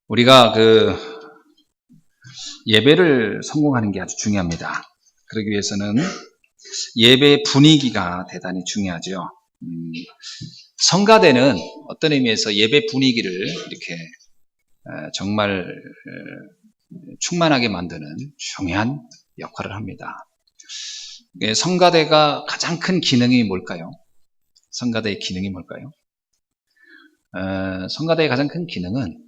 우리가 예배를 성공하는 게 아주 중요합니다. 그러기 위해서는 예배 분위기가 대단히 중요하죠. 성가대는 어떤 의미에서 예배 분위기를 이렇게 정말 충만하게 만드는 중요한 역할을 합니다. 성가대가 가장 큰 기능이 뭘까요? 성가대의 기능이 뭘까요? 성가대의 가장 큰 기능은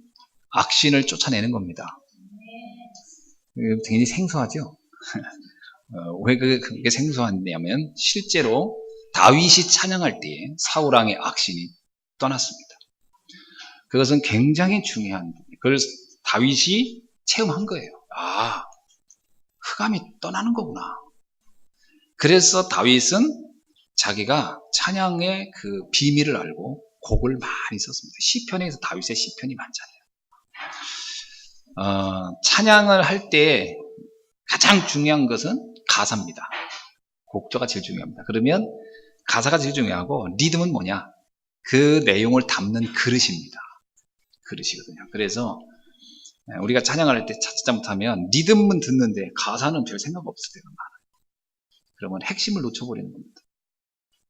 악신을 쫓아내는 겁니다. 굉장히 생소하죠? 왜 그게 생소하냐면 실제로 다윗이 찬양할 때에 사울왕의 악신이 떠났습니다. 그것은 굉장히 중요한 부분이에요. 그걸 다윗이 체험한 거예요. 아, 흑암이 떠나는 거구나. 그래서 다윗은 자기가 찬양의 그 비밀을 알고 곡을 많이 썼습니다. 시편에서 다윗의 시편이 많잖아요. 찬양을 할 때 가장 중요한 것은 가사입니다. 곡조가 제일 중요합니다. 그러면 가사가 제일 중요하고 리듬은 뭐냐? 그 내용을 담는 그릇입니다. 그릇이거든요. 그래서 우리가 찬양할 때 자칫 잘못하면 리듬은 듣는데 가사는 별 생각 없을 때가 많아요. 그러면 핵심을 놓쳐버리는 겁니다.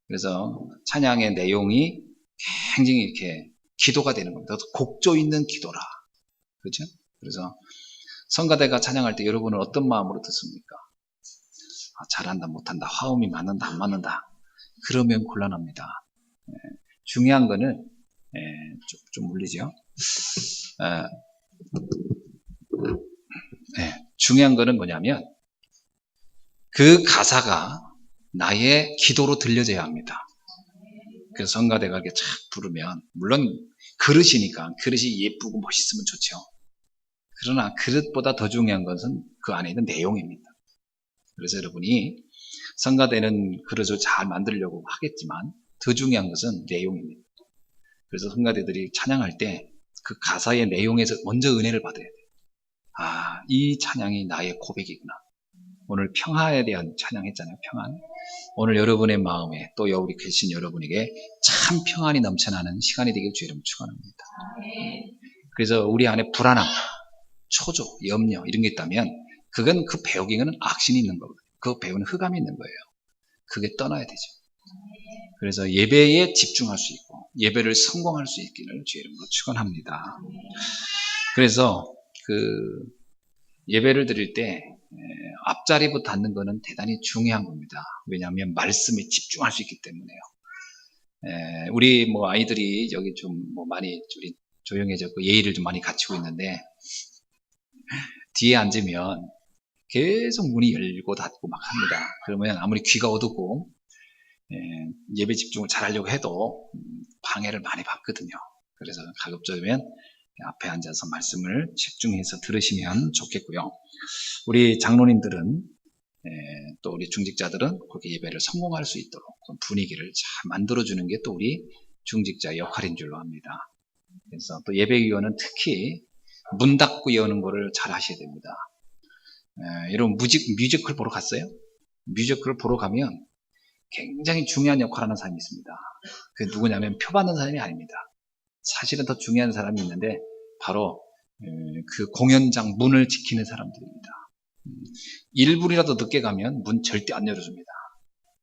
그래서 찬양의 내용이 굉장히 이렇게 기도가 되는 겁니다. 곡조 있는 기도라. 그렇죠? 그래서 성가대가 찬양할 때 여러분은 어떤 마음으로 듣습니까? 잘한다, 못한다, 화음이 맞는다, 안 맞는다. 그러면 곤란합니다. 중요한 거는 좀 울리죠. 중요한 거는 뭐냐면 그 가사가 나의 기도로 들려져야 합니다. 그래서 성가대가 이렇게 착 부르면 물론 그릇이니까 그릇이 예쁘고 멋있으면 좋죠. 그러나 그릇보다 더 중요한 것은 그 안에 있는 내용입니다. 그래서 여러분이 성가대는 그릇을 잘 만들려고 하겠지만 더 중요한 것은 내용입니다. 그래서 성가대들이 찬양할 때 그 가사의 내용에서 먼저 은혜를 받아야 돼요. 아, 이 찬양이 나의 고백이구나. 오늘 평화에 대한 찬양했잖아요. 평안. 오늘 여러분의 마음에 또 여기 계신 여러분에게 참 평안이 넘쳐나는 시간이 되길 주의 이름으로 축원합니다. 그래서 우리 안에 불안함, 초조, 염려 이런 게 있다면 그건 그 배우기는 악신이 있는 거거든요. 그 배우는 흑암이 있는 거예요. 그게 떠나야 되죠. 그래서 예배에 집중할 수 있고 예배를 성공할 수 있기를 주의 이름으로 축원합니다. 그래서 예배를 드릴 때 앞자리부터 앉는 거는 대단히 중요한 겁니다. 왜냐하면 말씀에 집중할 수 있기 때문에요. 우리 아이들이 여기 좀 많이 우리 조용해졌고 예의를 좀 많이 갖추고 있는데 뒤에 앉으면 계속 문이 열고 닫고 막 합니다. 그러면 아무리 귀가 어둡고 예배 집중을 잘 하려고 해도 방해를 많이 받거든요. 그래서 가급적이면 앞에 앉아서 말씀을 집중해서 들으시면 좋겠고요. 우리 장로님들은 또 우리 중직자들은 그렇게 예배를 성공할 수 있도록 분위기를 잘 만들어주는 게 또 우리 중직자 역할인 줄로 압니다. 그래서 또 예배위원은 특히 문 닫고 여는 거를 잘 하셔야 됩니다. 여러분 뮤지컬 보러 갔어요? 뮤지컬 보러 가면 굉장히 중요한 역할을 하는 사람이 있습니다. 그게 누구냐면 표 받는 사람이 아닙니다. 사실은 더 중요한 사람이 있는데 바로 그 공연장 문을 지키는 사람들입니다. 1분이라도 늦게 가면 문 절대 안 열어줍니다.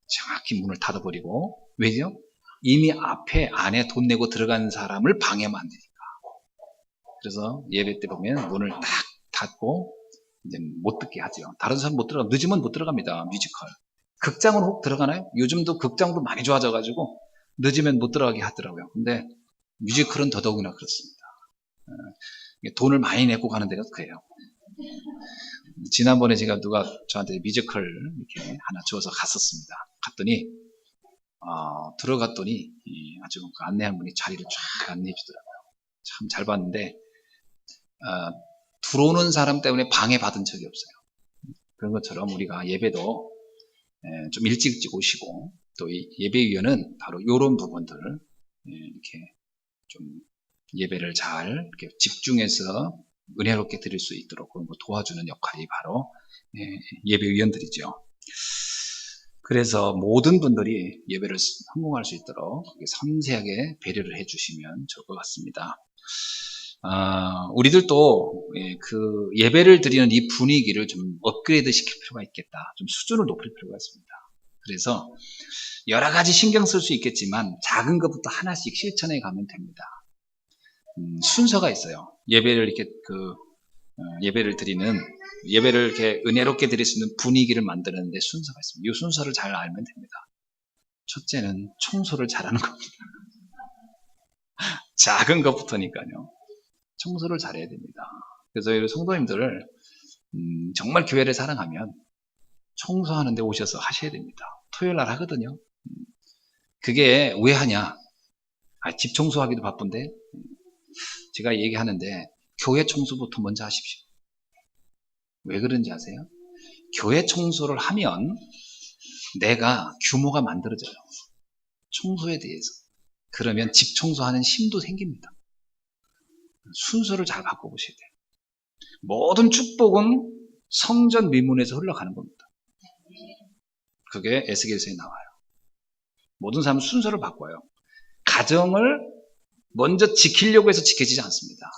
정확히 문을 닫아버리고 왜죠? 이미 안에 돈 내고 들어간 사람을 방해하면 안 되니까. 그래서 예배 때 보면 문을 딱 닫고 이제 못 듣게 하죠. 다른 사람 못 들어가, 늦으면 못 들어갑니다. 뮤지컬. 극장으로 혹 들어가나요? 요즘도 극장도 많이 좋아져가지고 늦으면 못 들어가게 하더라고요. 근데 뮤지컬은 더더욱이나 그렇습니다. 돈을 많이 내고 가는 데가 그래요. 지난번에 제가 누가 저한테 뮤지컬 이렇게 하나 주어서 갔었습니다. 갔더니 들어갔더니 아주 그 안내한 분이 자리를 쫙 안내해 주더라고요. 참 잘 봤는데 들어오는 사람 때문에 방해받은 적이 없어요. 그런 것처럼 우리가 예배도 좀 일찍 오시고 또 예배위원은 바로 이런 부분들 이렇게 좀 예배를 잘 이렇게 집중해서 은혜롭게 드릴 수 있도록 그런 거 도와주는 역할이 바로 예배위원들이죠. 그래서 모든 분들이 예배를 성공할 수 있도록 섬세하게 배려를 해주시면 좋을 것 같습니다. 우리들도 그 예배를 드리는 이 분위기를 좀 업그레이드 시킬 필요가 있겠다. 좀 수준을 높일 필요가 있습니다. 그래서 여러 가지 신경 쓸 수 있겠지만 작은 것부터 하나씩 실천해 가면 됩니다. 순서가 있어요. 예배를 이렇게 예배를 드리는, 예배를 이렇게 은혜롭게 드릴 수 있는 분위기를 만드는데 순서가 있습니다. 이 순서를 잘 알면 됩니다. 첫째는 청소를 잘하는 겁니다. 작은 것부터니까요. 청소를 잘해야 됩니다. 그래서 우리 성도님들 정말 교회를 사랑하면 청소하는데 오셔서 하셔야 됩니다. 토요일 날 하거든요. 그게 왜 하냐? 집 청소하기도 바쁜데 제가 얘기하는데 교회 청소부터 먼저 하십시오. 왜 그런지 아세요? 교회 청소를 하면 내가 규모가 만들어져요. 청소에 대해서. 그러면 집 청소하는 힘도 생깁니다. 순서를 잘 바꿔보셔야 돼요. 모든 축복은 성전 미문에서 흘러가는 겁니다. 그게 에스겔서에 나와요. 모든 사람은 순서를 바꿔요. 가정을 먼저 지키려고 해서 지켜지지 않습니다.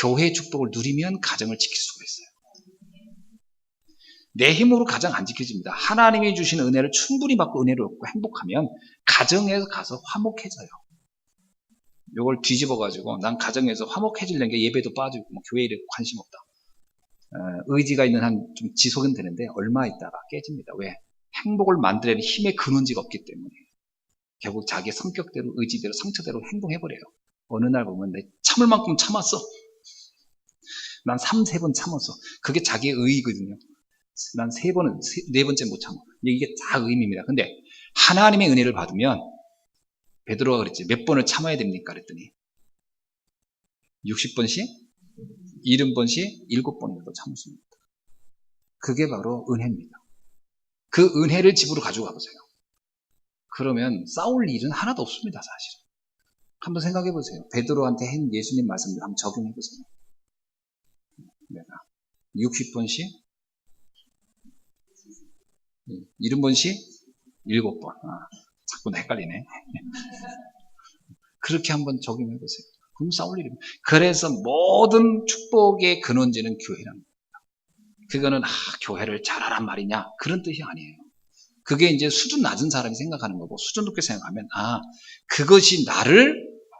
교회의 축복을 누리면 가정을 지킬 수가 있어요. 내 힘으로 가정 안 지켜집니다. 하나님이 주신 은혜를 충분히 받고 은혜를 얻고 행복하면 가정에서 가서 화목해져요. 이걸 뒤집어가지고 난 가정에서 화목해지려는 게 예배도 빠지고 교회에 관심 없다. 의지가 있는 한 좀 지속은 되는데 얼마 있다가 깨집니다. 왜? 행복을 만들려는 힘의 근원지가 없기 때문에. 결국 자기의 성격대로, 의지대로, 상처대로 행동해버려요. 어느 날 보면 내 참을 만큼 참았어. 난 3-4번 참았어. 그게 자기의 의의거든요. 난 3번은, 4번째 못 참아. 이게 다 의미입니다. 근데 하나님의 은혜를 받으면 베드로가 그랬지. 몇 번을 참아야 됩니까? 그랬더니 60번씩, 70번씩, 7번이라도 참습니다. 그게 바로 은혜입니다. 그 은혜를 집으로 가지고 가보세요. 그러면 싸울 일은 하나도 없습니다. 사실은. 한번 생각해 보세요. 베드로한테 한 예수님 말씀을 한번 적용해 보세요. 내가 60번씩, 70번씩, 7번. 자꾸 헷갈리네. 그렇게 한번 적용해 보세요. 그럼 싸울 일입니다. 그래서 모든 축복의 근원지는 교회랍니다. 그거는 교회를 잘하란 말이냐 그런 뜻이 아니에요. 그게 이제 수준 낮은 사람이 생각하는 거고 수준 높게 생각하면 그것이 나를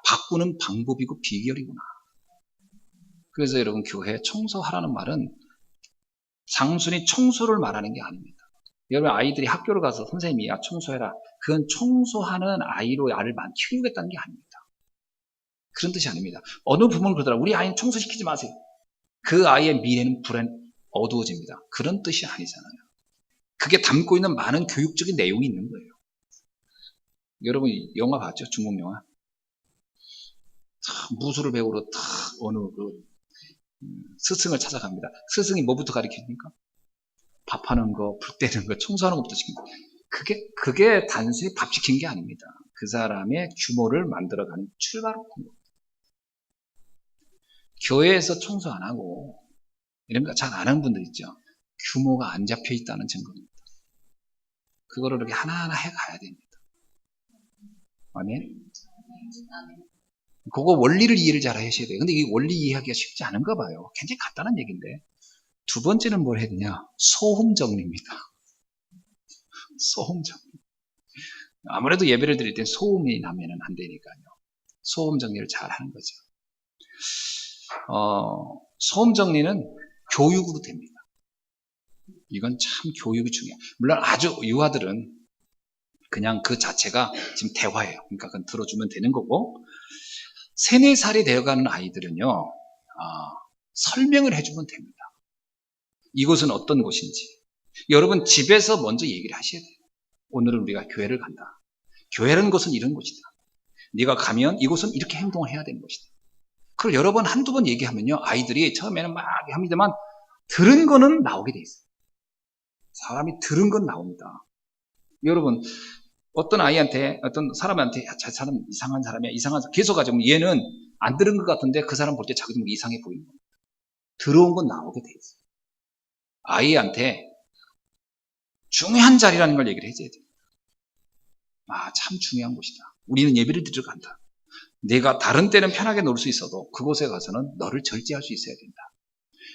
바꾸는 방법이고 비결이구나. 그래서 여러분 교회 청소하라는 말은 장순히 청소를 말하는 게 아닙니다. 여러분 아이들이 학교를 가서 선생님이 청소해라. 그건 청소하는 아이로 나를 키우겠다는 게 아닙니다. 그런 뜻이 아닙니다. 어느 부모는 그러더라. 우리 아이는 청소시키지 마세요. 그 아이의 미래는 어두워집니다. 그런 뜻이 아니잖아요. 그게 담고 있는 많은 교육적인 내용이 있는 거예요. 여러분 영화 봤죠? 중국 영화. 무술을 배우러 어느 스승을 찾아갑니다. 스승이 뭐부터 가르칩니까? 밥하는 거, 불 때는 거, 청소하는 것부터 시킵니다. 그게 단순히 밥 시킨 게 아닙니다. 그 사람의 규모를 만들어가는 출발로인 겁니다. 교회에서 청소 안 하고 이런 거 잘 아는 분들 있죠. 규모가 안 잡혀 있다는 증거입니다. 그거를 이렇게 하나하나 해가야 됩니다. 아멘. 그거 원리를 이해를 잘 하셔야 돼요. 근데 이 원리 이해하기가 쉽지 않은가 봐요. 굉장히 간단한 얘기인데. 두 번째는 뭘 해야 되냐? 소음 정리입니다. 소음 정리. 아무래도 예배를 드릴 땐 소음이 나면은 안 되니까요. 소음 정리를 잘 하는 거죠. 소음 정리는 교육으로 됩니다. 이건 참 교육이 중요해요. 물론 아주 유아들은 그냥 그 자체가 지금 대화예요. 그러니까 그건 들어주면 되는 거고 3-4살이 되어가는 아이들은요. 설명을 해주면 됩니다. 이곳은 어떤 곳인지. 여러분 집에서 먼저 얘기를 하셔야 돼요. 오늘은 우리가 교회를 간다. 교회라는 곳은 이런 곳이다. 네가 가면 이곳은 이렇게 행동을 해야 되는 곳이다. 그걸 여러 번 한두 번 얘기하면요. 아이들이 처음에는 막 합니다만 들은 거는 나오게 돼 있어요. 사람이 들은 건 나옵니다. 여러분 어떤 아이한테 어떤 사람한테 저 사람 이상한 사람이야 이상한 사람 계속 가지고 얘는 안 들은 것 같은데 그 사람 볼 때 자기도 이상해 보이는 겁니다. 들어온 건 나오게 돼 있어요. 아이한테 중요한 자리라는 걸 얘기를 해줘야 돼요. 참 중요한 곳이다. 우리는 예배를 드리러 간다. 내가 다른 때는 편하게 놀 수 있어도 그곳에 가서는 너를 절제할 수 있어야 된다.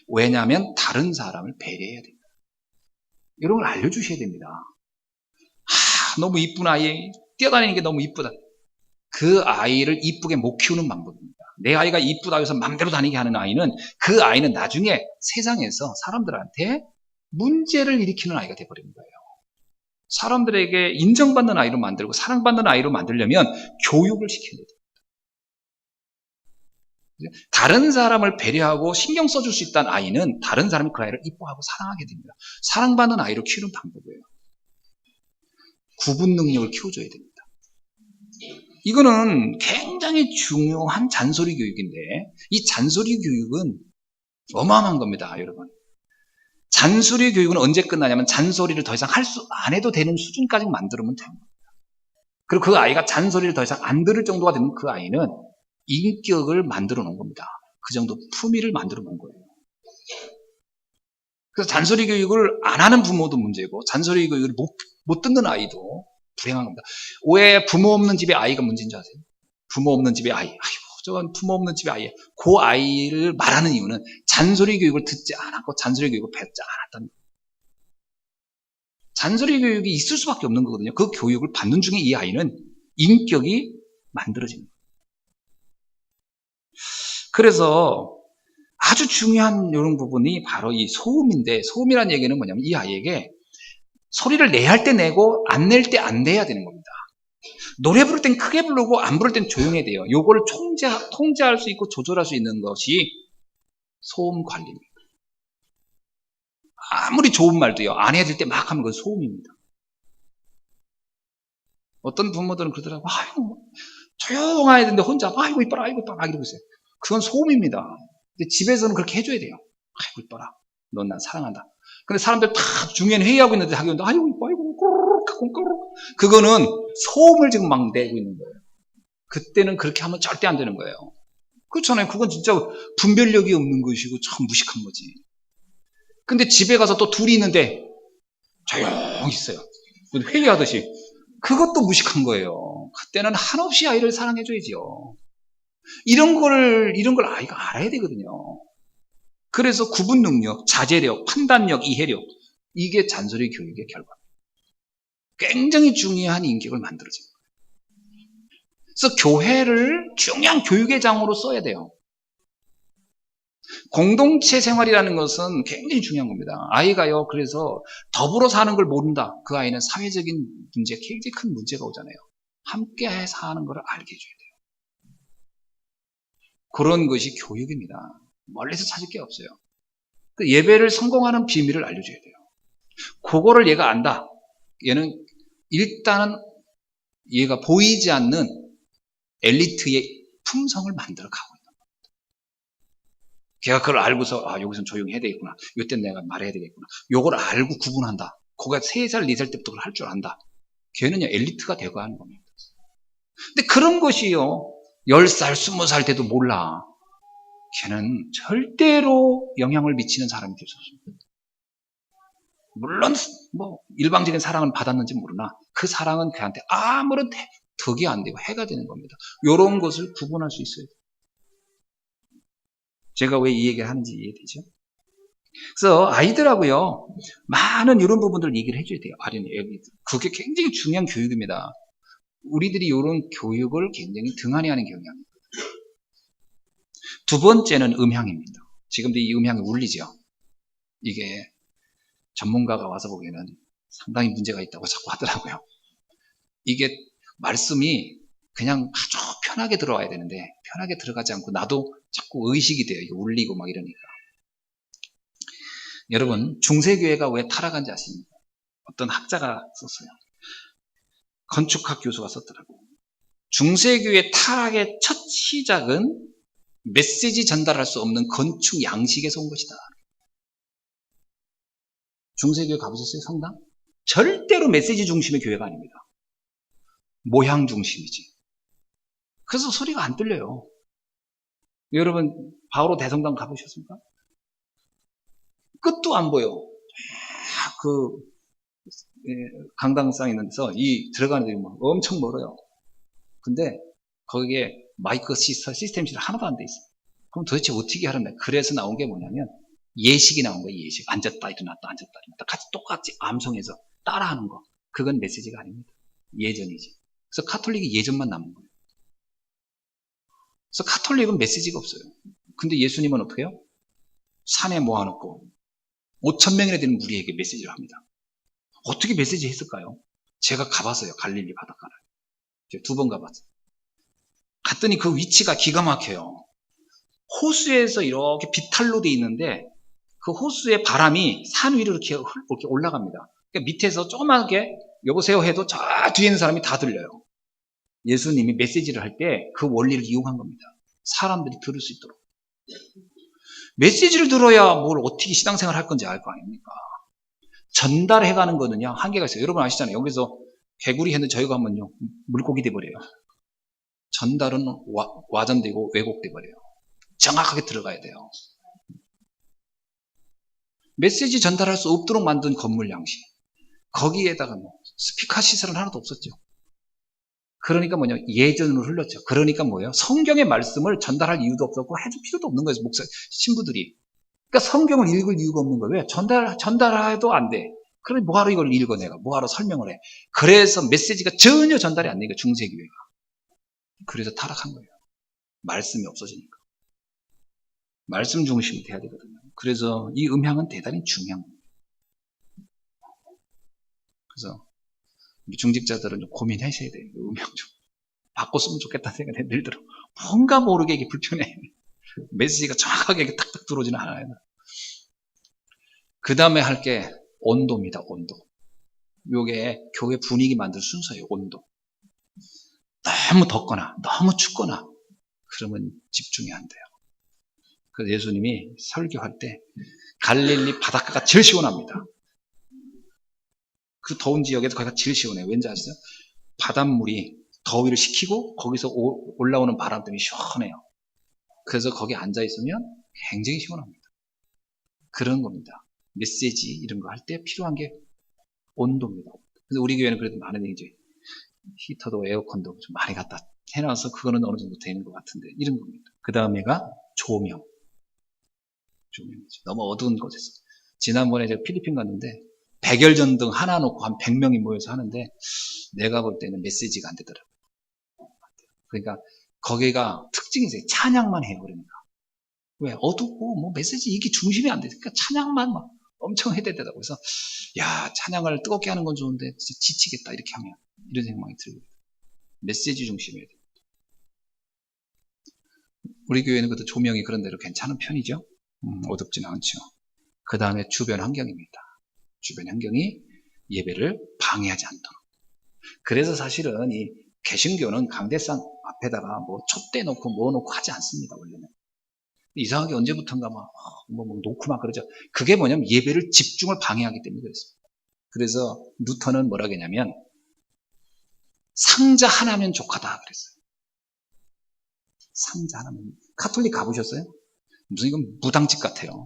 왜냐하면 다른 사람을 배려해야 된다. 이런 걸 알려주셔야 됩니다. 너무 이쁜 아이, 뛰어다니는 게 너무 이쁘다. 그 아이를 이쁘게 못 키우는 방법입니다. 내 아이가 이쁘다고 해서 맘대로 다니게 하는 아이는 그 아이는 나중에 세상에서 사람들한테 문제를 일으키는 아이가 돼버리는 거예요. 사람들에게 인정받는 아이로 만들고 사랑받는 아이로 만들려면 교육을 시켜야 돼요. 다른 사람을 배려하고 신경 써줄 수 있다는 아이는 다른 사람이 그 아이를 이뻐하고 사랑하게 됩니다. 사랑받는 아이로 키우는 방법이에요. 구분 능력을 키워줘야 됩니다. 이거는 굉장히 중요한 잔소리 교육인데 이 잔소리 교육은 어마어마한 겁니다, 여러분. 잔소리 교육은 언제 끝나냐면 잔소리를 더 이상 안 해도 되는 수준까지 만들면 됩니다. 그리고 그 아이가 잔소리를 더 이상 안 들을 정도가 되면 그 아이는 인격을 만들어 놓은 겁니다. 그 정도 품위를 만들어 놓은 거예요. 그래서 잔소리 교육을 안 하는 부모도 문제고 잔소리 교육을 못 듣는 아이도 불행한 겁니다. 왜 부모 없는 집의 아이가 문제인 줄 아세요? 부모 없는 집의 아이. 아이고, 저건 부모 없는 집의 아이야. 그 아이를 말하는 이유는 잔소리 교육을 듣지 않았고 잔소리 교육을 뱉지 않았다는 거예요. 잔소리 교육이 있을 수밖에 없는 거거든요. 그 교육을 받는 중에 이 아이는 인격이 만들어집니다. 그래서 아주 중요한 이런 부분이 바로 이 소음인데 소음이라는 얘기는 뭐냐면 이 아이에게 소리를 내야 할 때 내고 안 낼 때 안 내야 되는 겁니다. 노래 부를 땐 크게 부르고 안 부를 땐 조용해야 돼요. 요걸 통제할 수 있고 조절할 수 있는 것이 소음 관리입니다. 아무리 좋은 말도요. 안 해야 될 때 막 하면 그건 소음입니다. 어떤 부모들은 그러더라고요. 아이고 조용해야 되는데 혼자 아이고 이뻐라 아이고 이뻐라 막 이러고 있어요. 그건 소음입니다. 근데 집에서는 그렇게 해줘야 돼요. 아이고 이뻐라. 넌 난 사랑한다. 근데 사람들 다 중요한 회의하고 있는데 자기 혼자 아이고 이뻐 아이고 꼬르륵 그거는 소음을 지금 막 내고 있는 거예요. 그때는 그렇게 하면 절대 안 되는 거예요. 그렇잖아요. 그건 진짜 분별력이 없는 것이고 참 무식한 거지. 근데 집에 가서 또 둘이 있는데 조용히 있어요. 회의하듯이. 그것도 무식한 거예요. 그때는 한없이 아이를 사랑해줘야죠. 이런 걸 아이가 알아야 되거든요. 그래서 구분 능력, 자제력, 판단력, 이해력, 이게 잔소리 교육의 결과입니다. 굉장히 중요한 인격을 만들어줘요. 그래서 교회를 중요한 교육의 장으로 써야 돼요. 공동체 생활이라는 것은 굉장히 중요한 겁니다. 아이가요, 그래서 더불어 사는 걸 모른다. 그 아이는 사회적인 문제, 굉장히 큰 문제가 오잖아요. 함께 사는 걸 알게 해줘야 돼요. 그런 것이 교육입니다. 멀리서 찾을 게 없어요. 그 예배를 성공하는 비밀을 알려줘야 돼요. 그거를 얘가 안다. 얘는 일단은 얘가 보이지 않는 엘리트의 품성을 만들어 가고 있는 겁니다. 걔가 그걸 알고서 여기서는 조용히 해야 되겠구나. 이때는 내가 말해야 되겠구나. 요걸 알고 구분한다. 그가 3살, 4살 때부터 그걸 할 줄 안다. 걔는요 엘리트가 되고 하는 겁니다. 근데 그런 것이요 10살, 20살 때도 몰라. 걔는 절대로 영향을 미치는 사람이 될 수 없습니다. 물론 뭐 일방적인 사랑을 받았는지 모르나 그 사랑은 걔한테 아무런 덕이 안 되고 해가 되는 겁니다. 이런 것을 구분할 수 있어야 돼요. 제가 왜 이 얘기를 하는지 이해되죠? 그래서 아이들하고요 많은 이런 부분들을 얘기를 해줘야 돼요. 애기들. 그게 굉장히 중요한 교육입니다. 우리들이 이런 교육을 굉장히 등한히 하는 경향입니다. 두 번째는 음향입니다. 지금도 이 음향이 울리죠. 이게 전문가가 와서 보기에는 상당히 문제가 있다고 자꾸 하더라고요. 이게 말씀이 그냥 아주 편하게 들어와야 되는데 편하게 들어가지 않고 나도 자꾸 의식이 돼요. 이게 울리고 막 이러니까. 여러분 중세교회가 왜 타락한지 아십니까? 어떤 학자가 썼어요. 건축학 교수가 썼더라고요. 중세교회 타락의 첫 시작은 메시지 전달할 수 없는 건축 양식에서 온 것이다. 중세교회 가보셨어요? 성당? 절대로 메시지 중심의 교회가 아닙니다. 모양 중심이지. 그래서 소리가 안 들려요. 여러분 바오로 대성당 가보셨습니까? 끝도 안 보여. 강당상 있는 데서 들어가는 데가 엄청 멀어요. 근데 거기에 마이크 시스템이 하나도 안 돼 있어. 그럼 도대체 어떻게 하려나? 그래서 나온 게 뭐냐면 예식이 나온 거예요. 예식. 앉았다 일어났다 앉았다 일어났다 같이 똑같이 암송해서 따라하는 거. 그건 메시지가 아닙니다. 예전이지. 그래서 카톨릭이 예전만 남은 거예요. 그래서 카톨릭은 메시지가 없어요. 근데 예수님은 어떻게 해요? 산에 모아놓고 5,000명이나 되는 무리에게 메시지를 합니다. 어떻게 메시지 했을까요? 제가 가봤어요. 갈릴리 바닷가를. 제가 2번 가봤어요. 갔더니 그 위치가 기가 막혀요. 호수에서 이렇게 비탈로 돼 있는데 그 호수의 바람이 산 위로 이렇게 올라갑니다. 그러니까 밑에서 조그맣게 여보세요 해도 저 뒤에 있는 사람이 다 들려요. 예수님이 메시지를 할 때 그 원리를 이용한 겁니다. 사람들이 들을 수 있도록. 메시지를 들어야 뭘 어떻게 신앙생활 할 건지 알 거 아닙니까? 전달해가는 거는요, 한계가 있어요. 여러분 아시잖아요. 여기서 개구리 했는데 저희가 하면요, 물고기 돼버려요. 전달은 와전되고 왜곡돼버려요. 정확하게 들어가야 돼요. 메시지 전달할 수 없도록 만든 건물 양식. 거기에다가 뭐 스피커 시설은 하나도 없었죠. 그러니까 뭐냐, 예전으로 흘렀죠. 그러니까 뭐예요? 성경의 말씀을 전달할 이유도 없었고 해줄 필요도 없는 거예요. 목사 신부들이. 그러니까 성경을 읽을 이유가 없는 거예요. 왜? 전달해도 안 돼. 그럼 뭐하러 이걸 읽어 내가? 뭐하러 설명을 해? 그래서 메시지가 전혀 전달이 안 되니까 중세교회가. 그래서 타락한 거예요. 말씀이 없어지니까. 말씀 중심이 돼야 되거든요. 그래서 이 음향은 대단히 중요한 겁니다. 그래서 우리 중직자들은 좀 고민하셔야 돼요. 음향 좀 바꿨으면 좋겠다는 생각이 늘 들어. 뭔가 모르게 이게 불편해. 메시지가 정확하게 이렇게 탁탁 들어오지는 않아요. 그 다음에 할 게 온도입니다. 온도. 요게 교회 분위기 만들 순서예요. 온도. 너무 덥거나 너무 춥거나 그러면 집중이 안 돼요. 그래서 예수님이 설교할 때 갈릴리 바닷가가 제일 시원합니다. 그 더운 지역에서 거기가 제일 시원해요. 왠지 아시죠? 바닷물이 더위를 식히고 거기서 올라오는 바람 때문에 시원해요. 그래서 거기 앉아있으면 굉장히 시원합니다. 그런 겁니다. 메시지 이런 거 할 때 필요한 게 온도입니다. 그래서 우리 교회는 그래도 많은 이제 히터도 에어컨도 좀 많이 갖다 해놔서 그거는 어느 정도 되는 것 같은데 이런 겁니다. 그 다음에가 조명. 조명이죠. 너무 어두운 곳에서. 지난번에 제가 필리핀 갔는데 백열전등 하나 놓고 한 100명이 모여서 하는데 내가 볼 때는 메시지가 안 되더라고요. 그러니까 거기가 특징이 있어요. 찬양만 해요. 그러니까. 왜? 어둡고 뭐 메시지 이게 중심이 안 되니까 찬양만 막 엄청 해야 되더라고요. 그래서 야, 찬양을 뜨겁게 하는 건 좋은데 진짜 지치겠다 이렇게 하면 이런 생각이 들고요. 메시지 중심이어야 돼요. 우리 교회는 그래도 조명이 그런 대로 괜찮은 편이죠. 어둡지는 않죠. 그 다음에 주변 환경입니다. 주변 환경이 예배를 방해하지 않도록. 그래서 사실은 이 개신교는 강대상 앞에다가 뭐 촛대 놓고 뭐 놓고 하지 않습니다. 원래는. 이상하게 언제부턴가 뭐 놓고 막 그러죠. 그게 뭐냐면 예배를 집중을 방해하기 때문에 그랬습니다. 그래서 루터는 뭐라 그랬냐면 상자 하나면 족하다 그랬어요. 상자 하나면. 카톨릭 가보셨어요? 무슨 이건 무당집 같아요.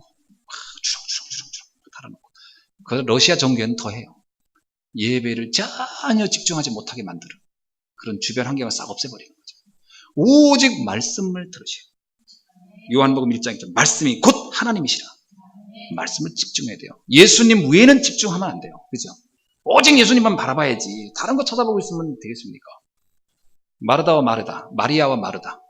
주렁주렁 달아놓고. 그 러시아 정교회는 더 해요. 예배를 전혀 집중하지 못하게 만드는 그런 주변 환경을 싹 없애버리는 거죠. 오직 말씀을 들으시오. 요한복음 1장 말씀이 곧 하나님이시라. 말씀을 집중해야 돼요. 예수님 외에는 집중하면 안 돼요. 그죠? 오직 예수님만 바라봐야지. 다른 거 쳐다보고 있으면 되겠습니까? 마르다와 마르다, 마리아와 마르다.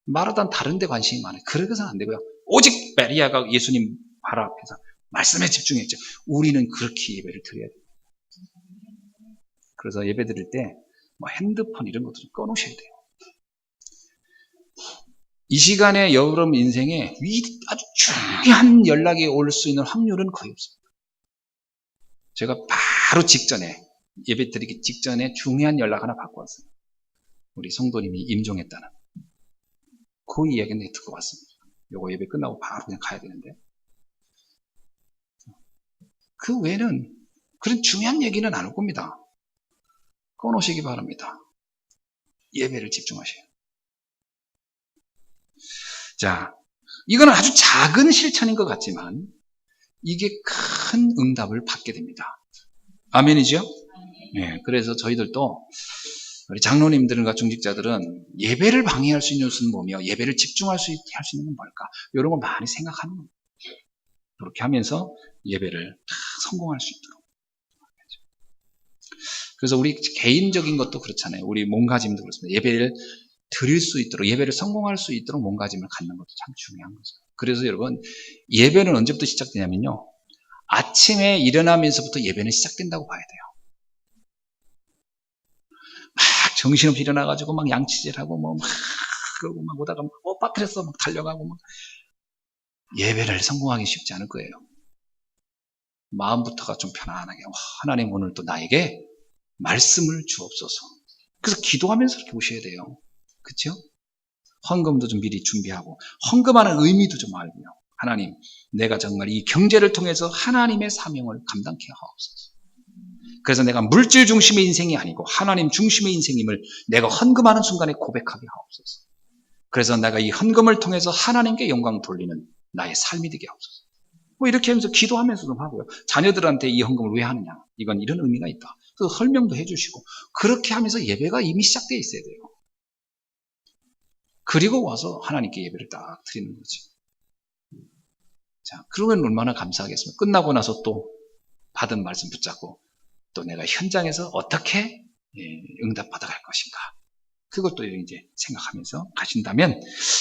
마르다는 다른 데 관심이 많아요. 그래서는 안 되고요. 오직 마리아가 예수님 바로 앞에서 말씀에 집중했죠. 우리는 그렇게 예배를 드려야 돼요. 그래서 예배 드릴 때 뭐 핸드폰 이런 것도 좀 꺼놓으셔야 돼요. 이 시간에 여러분 인생에 아주 중요한 연락이 올 수 있는 확률은 거의 없습니다. 제가 바로 직전에 예배 드리기 직전에 중요한 연락 하나 받고 왔어요. 우리 성도님이 임종했다는. 그 이야기는 듣고 왔습니다. 요거 예배 끝나고 바로 그냥 가야 되는데. 그 외에는 그런 중요한 얘기는 안 올 겁니다. 꺼놓으시기 바랍니다. 예배를 집중하셔요. 자, 이거는 아주 작은 실천인 것 같지만 이게 큰 응답을 받게 됩니다. 아멘이죠? 네, 그래서 저희들도 우리 장로님들과 중직자들은 예배를 방해할 수 있는 것은 뭐며 예배를 집중할 수 있게 할 수 있는 건 뭘까? 이런 걸 많이 생각하는 겁니다. 그렇게 하면서 예배를 다 성공할 수 있도록. 그래서 우리 개인적인 것도 그렇잖아요. 우리 몸가짐도 그렇습니다. 예배를 드릴 수 있도록, 예배를 성공할 수 있도록 몸가짐을 갖는 것도 참 중요한 거죠. 그래서 여러분, 예배는 언제부터 시작되냐면요. 아침에 일어나면서부터 예배는 시작된다고 봐야 돼요. 막 정신없이 일어나가지고 막 양치질하고 막 그러고 막 오다가 막 빠뜨려서 막 달려가고 막 예배를 성공하기 쉽지 않을 거예요. 마음부터가 좀 편안하게 하나님 오늘 또 나에게 말씀을 주옵소서. 그래서 기도하면서 이렇게 오셔야 돼요. 그렇죠? 헌금도 좀 미리 준비하고 헌금하는 의미도 좀 알고요. 하나님, 내가 정말 이 경제를 통해서 하나님의 사명을 감당케 하옵소서. 그래서 내가 물질 중심의 인생이 아니고 하나님 중심의 인생임을 내가 헌금하는 순간에 고백하게 하옵소서. 그래서 내가 이 헌금을 통해서 하나님께 영광 돌리는 나의 삶이 되게 하옵소서. 뭐 이렇게 하면서 기도하면서 좀 하고요. 자녀들한테 이 헌금을 왜 하느냐. 이건 이런 의미가 있다. 그래서 설명도 해주시고 그렇게 하면서 예배가 이미 시작되어 있어야 돼요. 그리고 와서 하나님께 예배를 딱 드리는 거지. 자, 그러면 얼마나 감사하겠습니까? 끝나고 나서 또 받은 말씀 붙잡고 또 내가 현장에서 어떻게 응답받아갈 것인가. 그것도 이제 생각하면서 가신다면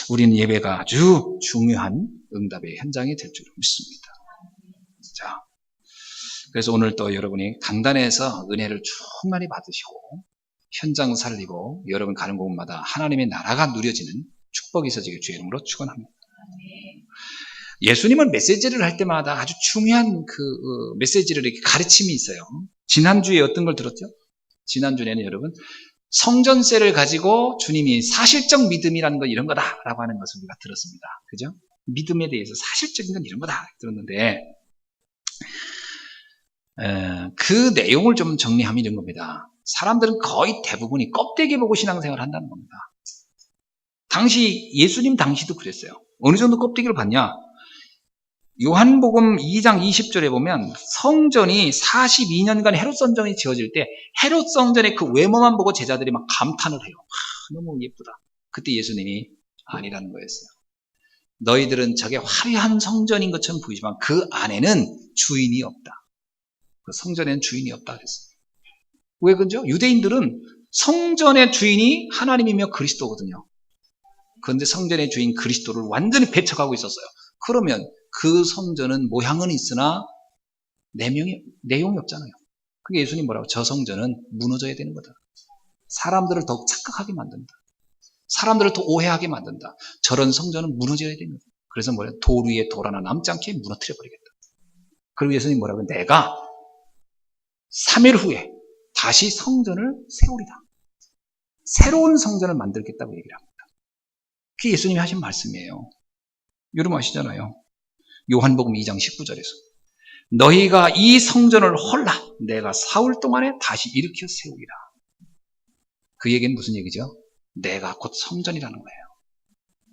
우리는 예배가 아주 중요한 응답의 현장이 될 줄 믿습니다. 자, 그래서 오늘 또 여러분이 강단에서 은혜를 충만히 받으시고 현장 살리고 여러분 가는 곳마다 하나님의 나라가 누려지는 축복이 있어지길 주의 이름으로 축원합니다. 예수님은 메시지를 할 때마다 아주 중요한 그 메시지를 이렇게 가르침이 있어요. 지난주에 어떤 걸 들었죠? 지난주에는 여러분 성전세를 가지고 주님이 사실적 믿음이라는 건 이런 거다라고 하는 것을 우리가 들었습니다. 그죠? 믿음에 대해서 사실적인 건 이런 거다 들었는데 그 내용을 좀 정리하면 이런 겁니다. 사람들은 거의 대부분이 껍데기 보고 신앙생활을 한다는 겁니다. 당시 예수님 당시도 그랬어요. 어느 정도 껍데기를 봤냐? 요한복음 2장 20절에 보면 성전이 42년간 헤롯 성전이 지어질 때 헤롯 성전의 그 외모만 보고 제자들이 막 감탄을 해요. 너무 예쁘다. 그때 예수님이 아니라는 거였어요. 너희들은 저게 화려한 성전인 것처럼 보이지만 그 안에는 주인이 없다. 그 성전에는 주인이 없다 그랬어요. 왜 그러죠? 유대인들은 성전의 주인이 하나님이며 그리스도거든요. 그런데 성전의 주인 그리스도를 완전히 배척하고 있었어요. 그러면 그 성전은 모양은 있으나 내용이 없잖아요. 그게 예수님 뭐라고? 저 성전은 무너져야 되는 거다. 사람들을 더욱 착각하게 만든다. 사람들을 더 오해하게 만든다. 저런 성전은 무너져야 되는 거다. 그래서 뭐래요? 돌 위에 돌 하나 남지 않게 무너뜨려 버리겠다. 그리고 예수님 뭐라고? 내가 3일 후에 다시 성전을 세우리다. 새로운 성전을 만들겠다고 얘기를 합니다. 그게 예수님이 하신 말씀이에요. 여러분 아시잖아요. 요한복음 2장 19절에서 너희가 이 성전을 홀라 내가 4일 동안에 다시 일으켜 세우리라. 그 얘기는 무슨 얘기죠? 내가 곧 성전이라는 거예요.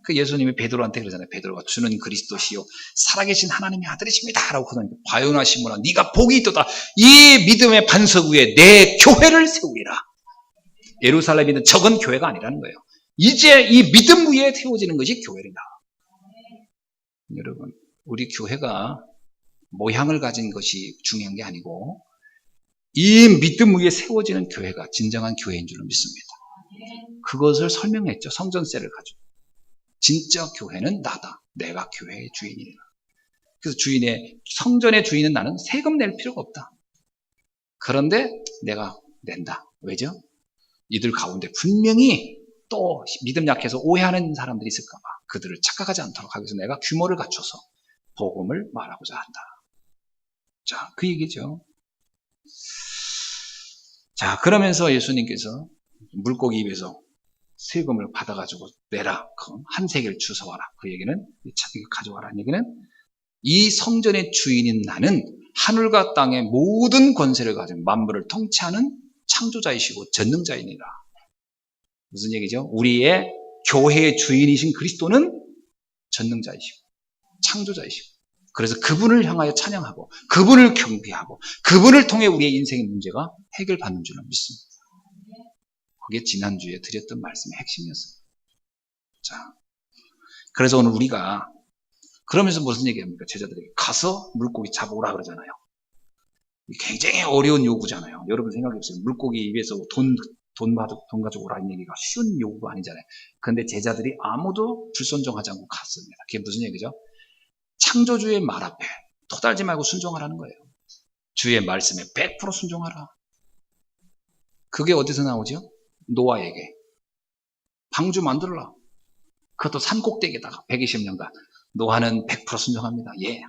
그 예수님이 베드로한테 그러잖아요. 베드로가 주는 그리스도시요 살아계신 하나님의 아들이십니다 라고 그러니까 과연하시므라 네가 복이 있도다. 이 믿음의 반석 위에 내 교회를 세우리라. 예루살렘에 있는 적은 교회가 아니라는 거예요. 이제 이 믿음 위에 세워지는 것이 교회이다. 여러분 우리 교회가 모양을 가진 것이 중요한 게 아니고 이 믿음 위에 세워지는 교회가 진정한 교회인 줄로 믿습니다. 그것을 설명했죠. 성전세를 가지고. 진짜 교회는 나다. 내가 교회의 주인이다. 그래서 성전의 주인은 나는 세금 낼 필요가 없다. 그런데 내가 낸다. 왜죠? 이들 가운데 분명히 또 믿음 약해서 오해하는 사람들이 있을까 봐 그들을 착각하지 않도록 하기 위해서 내가 규모를 갖춰서 복음을 말하고자 한다. 자, 그 얘기죠. 자, 그러면서 예수님께서 물고기 입에서 세금을 받아가지고 내라. 한 세겔 주워와라. 그 얘기는 가져와라는 얘기는 이 성전의 주인인 나는 하늘과 땅의 모든 권세를 가진 만물을 통치하는 창조자이시고 전능자이니라. 무슨 얘기죠? 우리의 교회의 주인이신 그리스도는 전능자이시고 창조자이시고 그래서 그분을 향하여 찬양하고 그분을 경배하고 그분을 통해 우리의 인생의 문제가 해결받는 줄로 믿습니다. 그게 지난주에 드렸던 말씀의 핵심이었어요. 자, 그래서 오늘 우리가 그러면서 무슨 얘기합니까? 제자들에게 가서 물고기 잡아오라 그러잖아요. 굉장히 어려운 요구잖아요. 여러분 생각해보세요. 물고기 위해서 돈 가져오라는 얘기가 쉬운 요구가 아니잖아요. 그런데 제자들이 아무도 불순종하지 않고 갔습니다. 그게 무슨 얘기죠? 창조주의 말 앞에 토달지 말고 순종하라는 거예요. 주의 말씀에 100% 순종하라. 그게 어디서 나오죠? 노아에게 방주 만들어라. 그것도 산꼭대기에다가 120년간 노아는 100% 순종합니다. 예.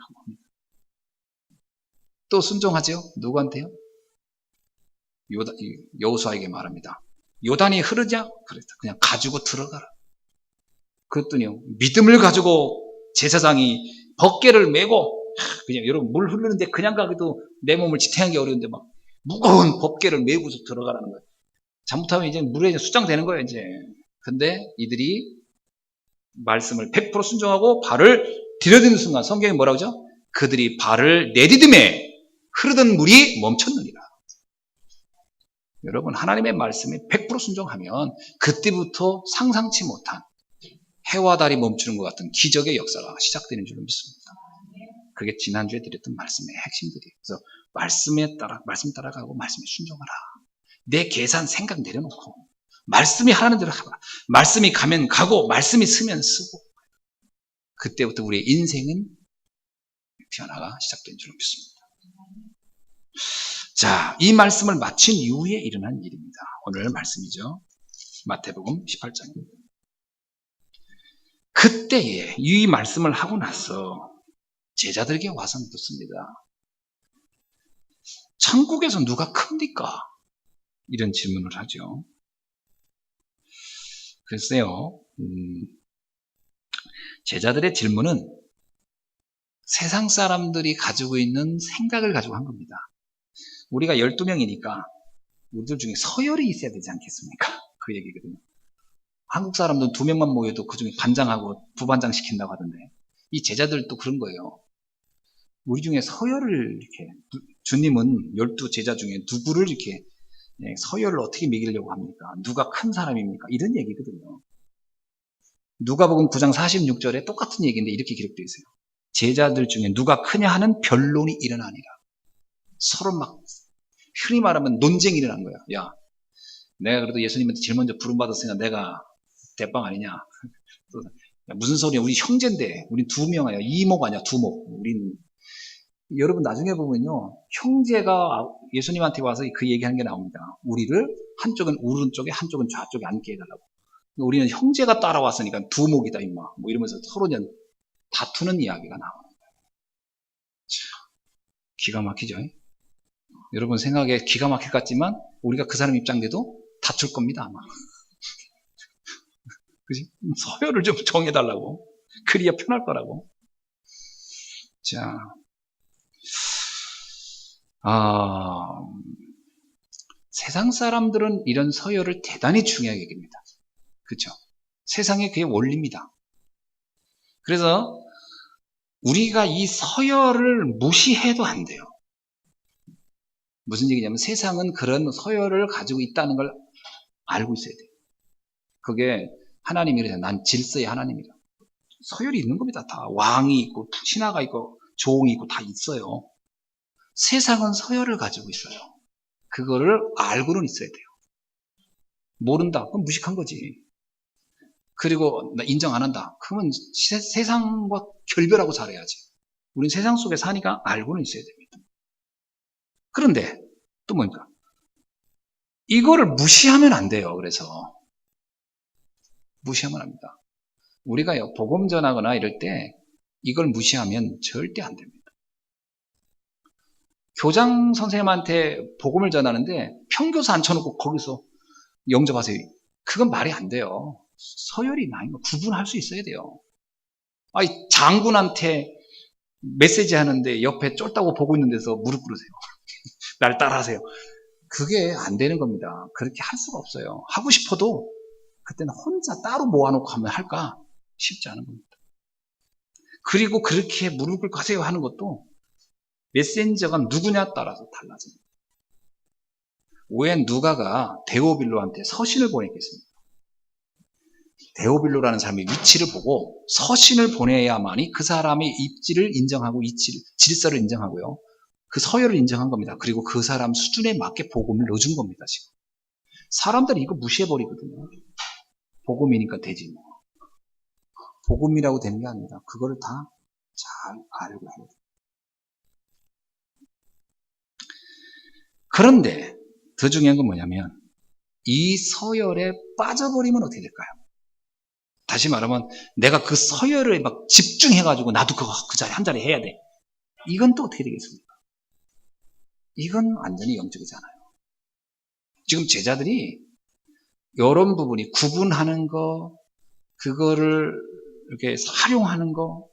또 순종하죠? 누구한테요? 여호수아에게 말합니다. 요단이 흐르자? 그랬다. 그냥 가지고 들어가라. 그랬더니요, 믿음을 가지고 제사장이 벗개를 메고, 그냥 여러분 물 흐르는데 그냥 가기도 내 몸을 지탱하기 어려운데 막 무거운 벗개를 메고서 들어가라는 거예요. 잘못하면 이제 물에 수장되는 거예요, 이제. 근데 이들이 말씀을 100% 순종하고 발을 디뎌드는 순간 성경이 뭐라고 하죠? 그들이 발을 내디듬에 흐르던 물이 멈췄느니라. 여러분 하나님의 말씀에 100% 순종하면 그때부터 상상치 못한 해와 달이 멈추는 것 같은 기적의 역사가 시작되는 줄로 믿습니다. 그게 지난주에 드렸던 말씀의 핵심들이에요. 그래서 말씀 따라가고 말씀에 순종하라. 내 계산 생각 내려놓고 말씀이 하라는 대로 하라. 말씀이 가면 가고 말씀이 쓰면 쓰고 그때부터 우리의 인생은 변화가 시작된 줄로 믿습니다. 자, 이 말씀을 마친 이후에 일어난 일입니다. 오늘 말씀이죠. 마태복음 18장입니다. 그때에 이 말씀을 하고 나서 제자들에게 와서 묻습니다. 천국에서 누가 큽니까? 이런 질문을 하죠. 글쎄요, 제자들의 질문은 세상 사람들이 가지고 있는 생각을 가지고 한 겁니다. 우리가 12명이니까 우리들 중에 서열이 있어야 되지 않겠습니까? 그 얘기거든요. 한국 사람들은 2명만 모여도 그 중에 반장하고 부반장 시킨다고 하던데 이 제자들도 그런 거예요. 우리 중에 서열을 이렇게 주님은 12제자 중에 누구를 이렇게 서열을 어떻게 매기려고 합니까? 누가 큰 사람입니까? 이런 얘기거든요. 누가복음 9장 46절에 똑같은 얘기인데 이렇게 기록되어 있어요. 제자들 중에 누가 크냐 하는 변론이 일어나니라. 서로 막 흔히 말하면 논쟁이 일어난 거야. 야, 내가 그래도 예수님한테 제일 먼저 부름받았으니까 내가 대빵 아니냐. 야, 무슨 소리야. 우리 형제인데. 우린 2명 아니야. 이목 아니야. 두목. 우리는. 여러분 나중에 보면요. 형제가 예수님한테 와서 그 얘기하는 게 나옵니다. 우리를 한쪽은 오른쪽에 한쪽은 좌쪽에 앉게 해달라고. 우리는 형제가 따라왔으니까 두목이다 임마. 뭐 이러면서 서로 그냥 다투는 이야기가 나와요. 기가 막히죠. 여러분 생각에 기가 막힐 것 같지만 우리가 그 사람 입장돼도 다툴 겁니다 아마. 그지? 서열을 좀 정해달라고. 그래야 편할 거라고. 자, 세상 사람들은 이런 서열을 대단히 중요하게 여깁니다. 그렇죠? 세상에 그게 원리입니다. 그래서 우리가 이 서열을 무시해도 안 돼요. 무슨 얘기냐면 세상은 그런 서열을 가지고 있다는 걸 알고 있어야 돼요. 그게 하나님이래요. 난 질서의 하나님이다. 서열이 있는 겁니다. 다 왕이 있고 신하가 있고 종이 있고 다 있어요. 세상은 서열을 가지고 있어요. 그거를 알고는 있어야 돼요. 모른다. 그럼 무식한 거지. 그리고 나 인정 안 한다. 그러면 세상과 결별하고 살아야지. 우린 세상 속에 사니까 알고는 있어야 됩니다. 그런데 또 뭡니까? 이거를 무시하면 안 돼요. 그래서 무시하면 합니다. 우리가요 복음 전하거나 이럴 때 이걸 무시하면 절대 안 됩니다. 교장 선생님한테 복음을 전하는데 평교사 앉혀놓고 거기서 영접하세요. 그건 말이 안 돼요. 서열이 나인 거 구분할 수 있어야 돼요. 아니 장군한테 메시지 하는데 옆에 쫄다고 보고 있는 데서 무릎 꿇으세요. 날 따라하세요. 그게 안 되는 겁니다. 그렇게 할 수가 없어요. 하고 싶어도 그때는 혼자 따로 모아놓고 하면 할까? 쉽지 않은 겁니다. 그리고 그렇게 무릎 꿇고 하세요 하는 것도 메신저가 누구냐에 따라서 달라집니다. 왜 누가가 데오빌로한테 서신을 보냈겠습니까? 데오빌로라는 사람의 위치를 보고 서신을 보내야만이 그 사람의 입지를 인정하고 질서를 인정하고요. 그 서열을 인정한 겁니다. 그리고 그 사람 수준에 맞게 복음을 넣어준 겁니다. 지금 사람들이 이거 무시해버리거든요. 복음이니까 되지 뭐. 복음이라고 되는 게 아닙니다. 그거를 다 잘 알고 해야 돼요. 그런데 더 중요한 건 뭐냐면 이 서열에 빠져버리면 어떻게 될까요? 다시 말하면 내가 그 서열에 막 집중해가지고 나도 그 자리 한 자리 해야 돼. 이건 또 어떻게 되겠습니까? 이건 완전히 영적이지 않아요. 지금 제자들이 이런 부분이 구분하는 거, 그거를 이렇게 활용하는 거,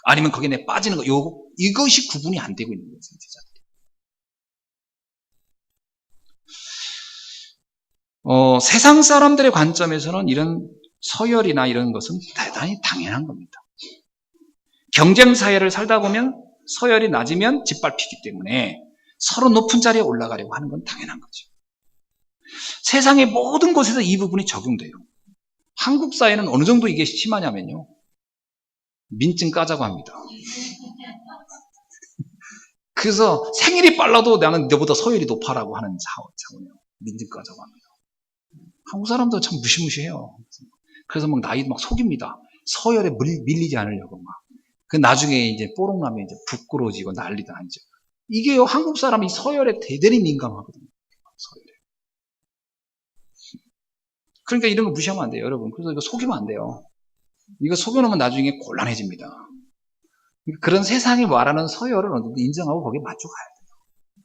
아니면 거기에 내 빠지는 거, 이것이 구분이 안 되고 있는 거예요, 제자들이. 세상 사람들의 관점에서는 이런 서열이나 이런 것은 대단히 당연한 겁니다. 경쟁 사회를 살다 보면 서열이 낮으면 짓밟히기 때문에 서로 높은 자리에 올라가려고 하는 건 당연한 거죠. 세상의 모든 곳에서 이 부분이 적용돼요. 한국 사회는 어느 정도 이게 심하냐면요. 민증 까자고 합니다. 그래서 생일이 빨라도 나는 너보다 서열이 높아라고 하는 차원이에요. 민증 까자고 합니다. 한국 사람도 참 무시무시해요. 그래서 막 나이 막 속입니다. 서열에 밀리지 않으려고 막. 그 나중에 이제 뽀록나면 이제 부끄러워지고 난리도 아니죠. 이게요, 한국 사람이 서열에 대단히 민감하거든요. 서열에. 그러니까 이런 거 무시하면 안 돼요, 여러분. 그래서 이거 속이면 안 돼요. 이거 속여놓으면 나중에 곤란해집니다. 그런 세상이 말하는 서열을 어느 정도 인정하고 거기에 맞춰 가야 돼요.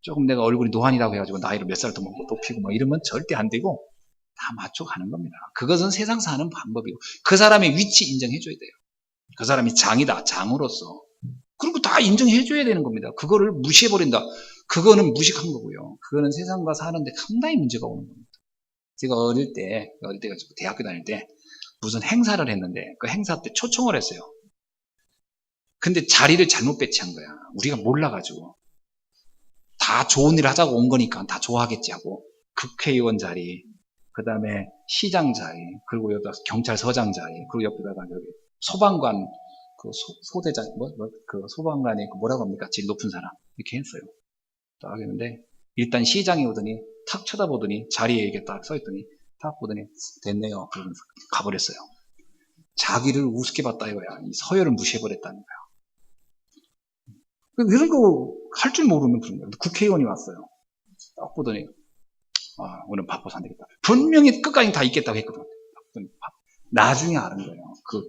조금 내가 얼굴이 노안이라고 해가지고 나이를 몇 살 더 먹고 높이고 뭐 이러면 절대 안 되고 다 맞춰 가는 겁니다. 그것은 세상 사는 방법이고 그 사람의 위치 인정해줘야 돼요. 그 사람이 장이다, 장으로서. 그리고 다 인정해줘야 되는 겁니다. 그거를 무시해버린다. 그거는 무식한 거고요. 그거는 세상과 사는데 상당히 문제가 오는 겁니다. 제가 어릴 때가 대학교 다닐 때 무슨 행사를 했는데 그 행사 때 초청을 했어요. 근데 자리를 잘못 배치한 거야. 우리가 몰라가지고. 다 좋은 일 하자고 온 거니까 다 좋아하겠지 하고 국회의원 자리, 그 다음에 시장 자리, 그리고 여기다 경찰서장 자리, 그리고 옆에다가 여기 소방관, 그 소대장, 그 소방관이 뭐라고 합니까? 제일 높은 사람. 이렇게 했어요. 딱 했는데, 일단 시장이 오더니, 탁 쳐다보더니, 자리에 이렇게 딱 써있더니, 딱 보더니, 됐네요. 그러면서 가버렸어요. 자기를 우습게 봤다 이거야. 이 서열을 무시해버렸다는 거야. 이런 거 할 줄 모르면 그런 거예요. 국회의원이 왔어요. 딱 보더니, 오늘 바빠서 안 되겠다. 분명히 끝까지 다 있겠다고 했거든. 나중에 아는 거예요. 그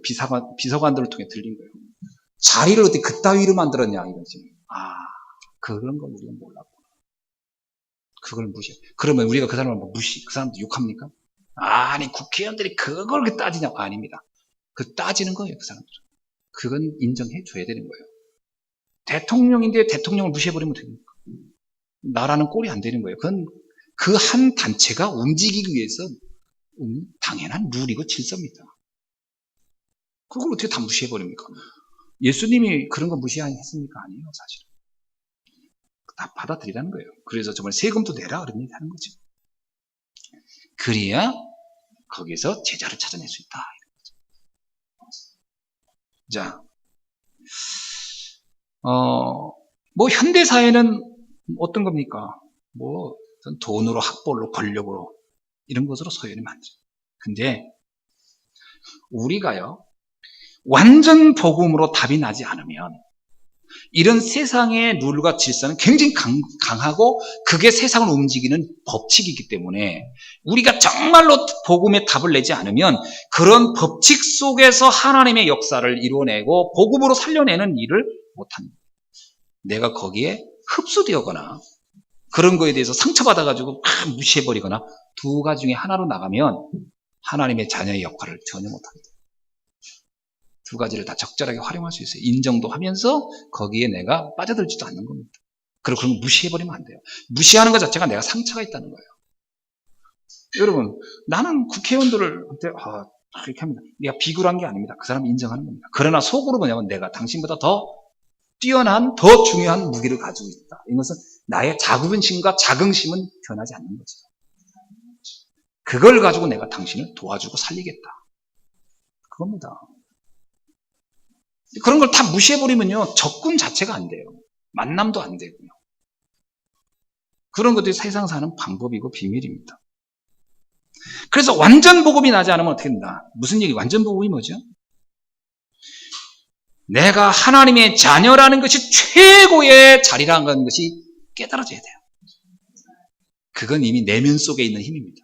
비서관들을 통해 들린 거예요. 자리를 어떻게 그따위로 만들었냐, 이거지. 그런 걸 우리가 몰랐고. 그걸 무시해. 그러면 우리가 그 사람을 그 사람도 욕합니까? 아니, 국회의원들이 그걸 그렇게 따지냐고. 아닙니다. 그 따지는 거예요, 그 사람들은. 그건 인정해 줘야 되는 거예요. 대통령인데 대통령을 무시해버리면 됩니까? 나라는 꼴이 안 되는 거예요. 그건 그 한 단체가 움직이기 위해서 당연한 룰이고 질서입니다. 그걸 어떻게 다 무시해버립니까? 예수님이 그런 거 무시했습니까? 아니에요, 사실은. 다 받아들이라는 거예요. 그래서 정말 세금도 내라, 그런 얘기 하는 거죠. 그래야 거기서 제자를 찾아낼 수 있다. 자, 뭐 현대사회는 어떤 겁니까? 뭐 돈으로, 학벌로, 권력으로 이런 것으로 서열이 많죠. 근데 우리가요, 완전 복음으로 답이 나지 않으면 이런 세상의 룰과 질서는 굉장히 강하고 그게 세상을 움직이는 법칙이기 때문에 우리가 정말로 복음의 답을 내지 않으면 그런 법칙 속에서 하나님의 역사를 이루어내고 복음으로 살려내는 일을 못합니다. 내가 거기에 흡수되거나 그런 거에 대해서 상처받아가지고 무시해버리거나 두 가지 중에 하나로 나가면 하나님의 자녀의 역할을 전혀 못하게 돼요. 두 가지를 다 적절하게 활용할 수 있어요. 인정도 하면서 거기에 내가 빠져들지도 않는 겁니다. 그리고 그런 거 무시해버리면 안 돼요. 무시하는 것 자체가 내가 상처가 있다는 거예요. 여러분, 나는 국회의원들을 그렇게 합니다. 내가 비굴한 게 아닙니다. 그 사람이 인정하는 겁니다. 그러나 속으로 뭐냐면 내가 당신보다 더 뛰어난, 더 중요한 무기를 가지고 있다. 이것은 나의 자부심과 자긍심은 변하지 않는 거죠. 그걸 가지고 내가 당신을 도와주고 살리겠다. 그겁니다. 그런 걸 다 무시해버리면요, 접근 자체가 안 돼요. 만남도 안 되고요. 그런 것들이 세상 사는 방법이고 비밀입니다. 그래서 완전 복음이 나지 않으면 어떻게 된다? 무슨 얘기? 완전 복음이 뭐죠? 내가 하나님의 자녀라는 것이 최고의 자리라는 것이 깨달아져야 돼요. 그건 이미 내면 속에 있는 힘입니다.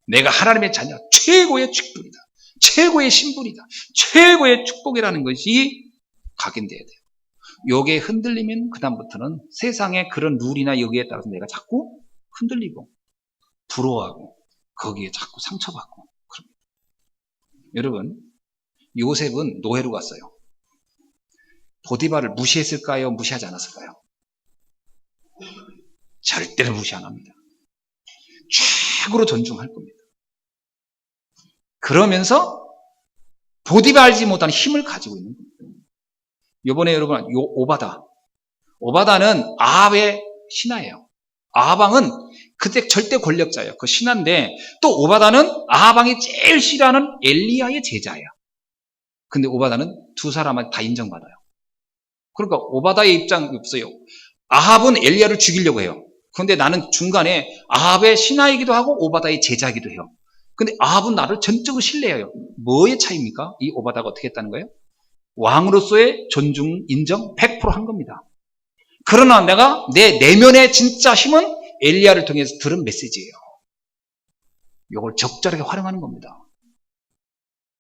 내가 하나님의 자녀, 최고의 축복이다. 최고의 신분이다. 최고의 축복이라는 것이 각인돼야 돼요. 요게 흔들리면 그다음부터는 세상의 그런 룰이나 여기에 따라서 내가 자꾸 흔들리고 부러워하고 거기에 자꾸 상처받고 그럽니다. 여러분, 요셉은 노예로 갔어요. 보디발을 무시했을까요? 무시하지 않았을까요? 절대로 무시 안 합니다. 최고로 존중할 겁니다. 그러면서 보디발 알지 못하는 힘을 가지고 있는 겁니다. 이번에 여러분, 오바다는 아합의 신하예요. 아합왕은 그때 절대 권력자예요. 그 신하인데 또 오바다는 아합왕이 제일 싫어하는 엘리야의 제자예요. 근데 오바다는 두 사람한테 다 인정받아요. 그러니까 오바다의 입장이 없어요. 아합은 엘리야를 죽이려고 해요. 그런데 나는 중간에 아합의 신하이기도 하고 오바다의 제자이기도 해요. 근데 아합은 나를 전적으로 신뢰해요. 뭐의 차이입니까? 이 오바다가 어떻게 했다는 거예요? 왕으로서의 존중, 인정 100% 한 겁니다. 그러나 내가 내 내면의 진짜 힘은 엘리야를 통해서 들은 메시지예요. 이걸 적절하게 활용하는 겁니다.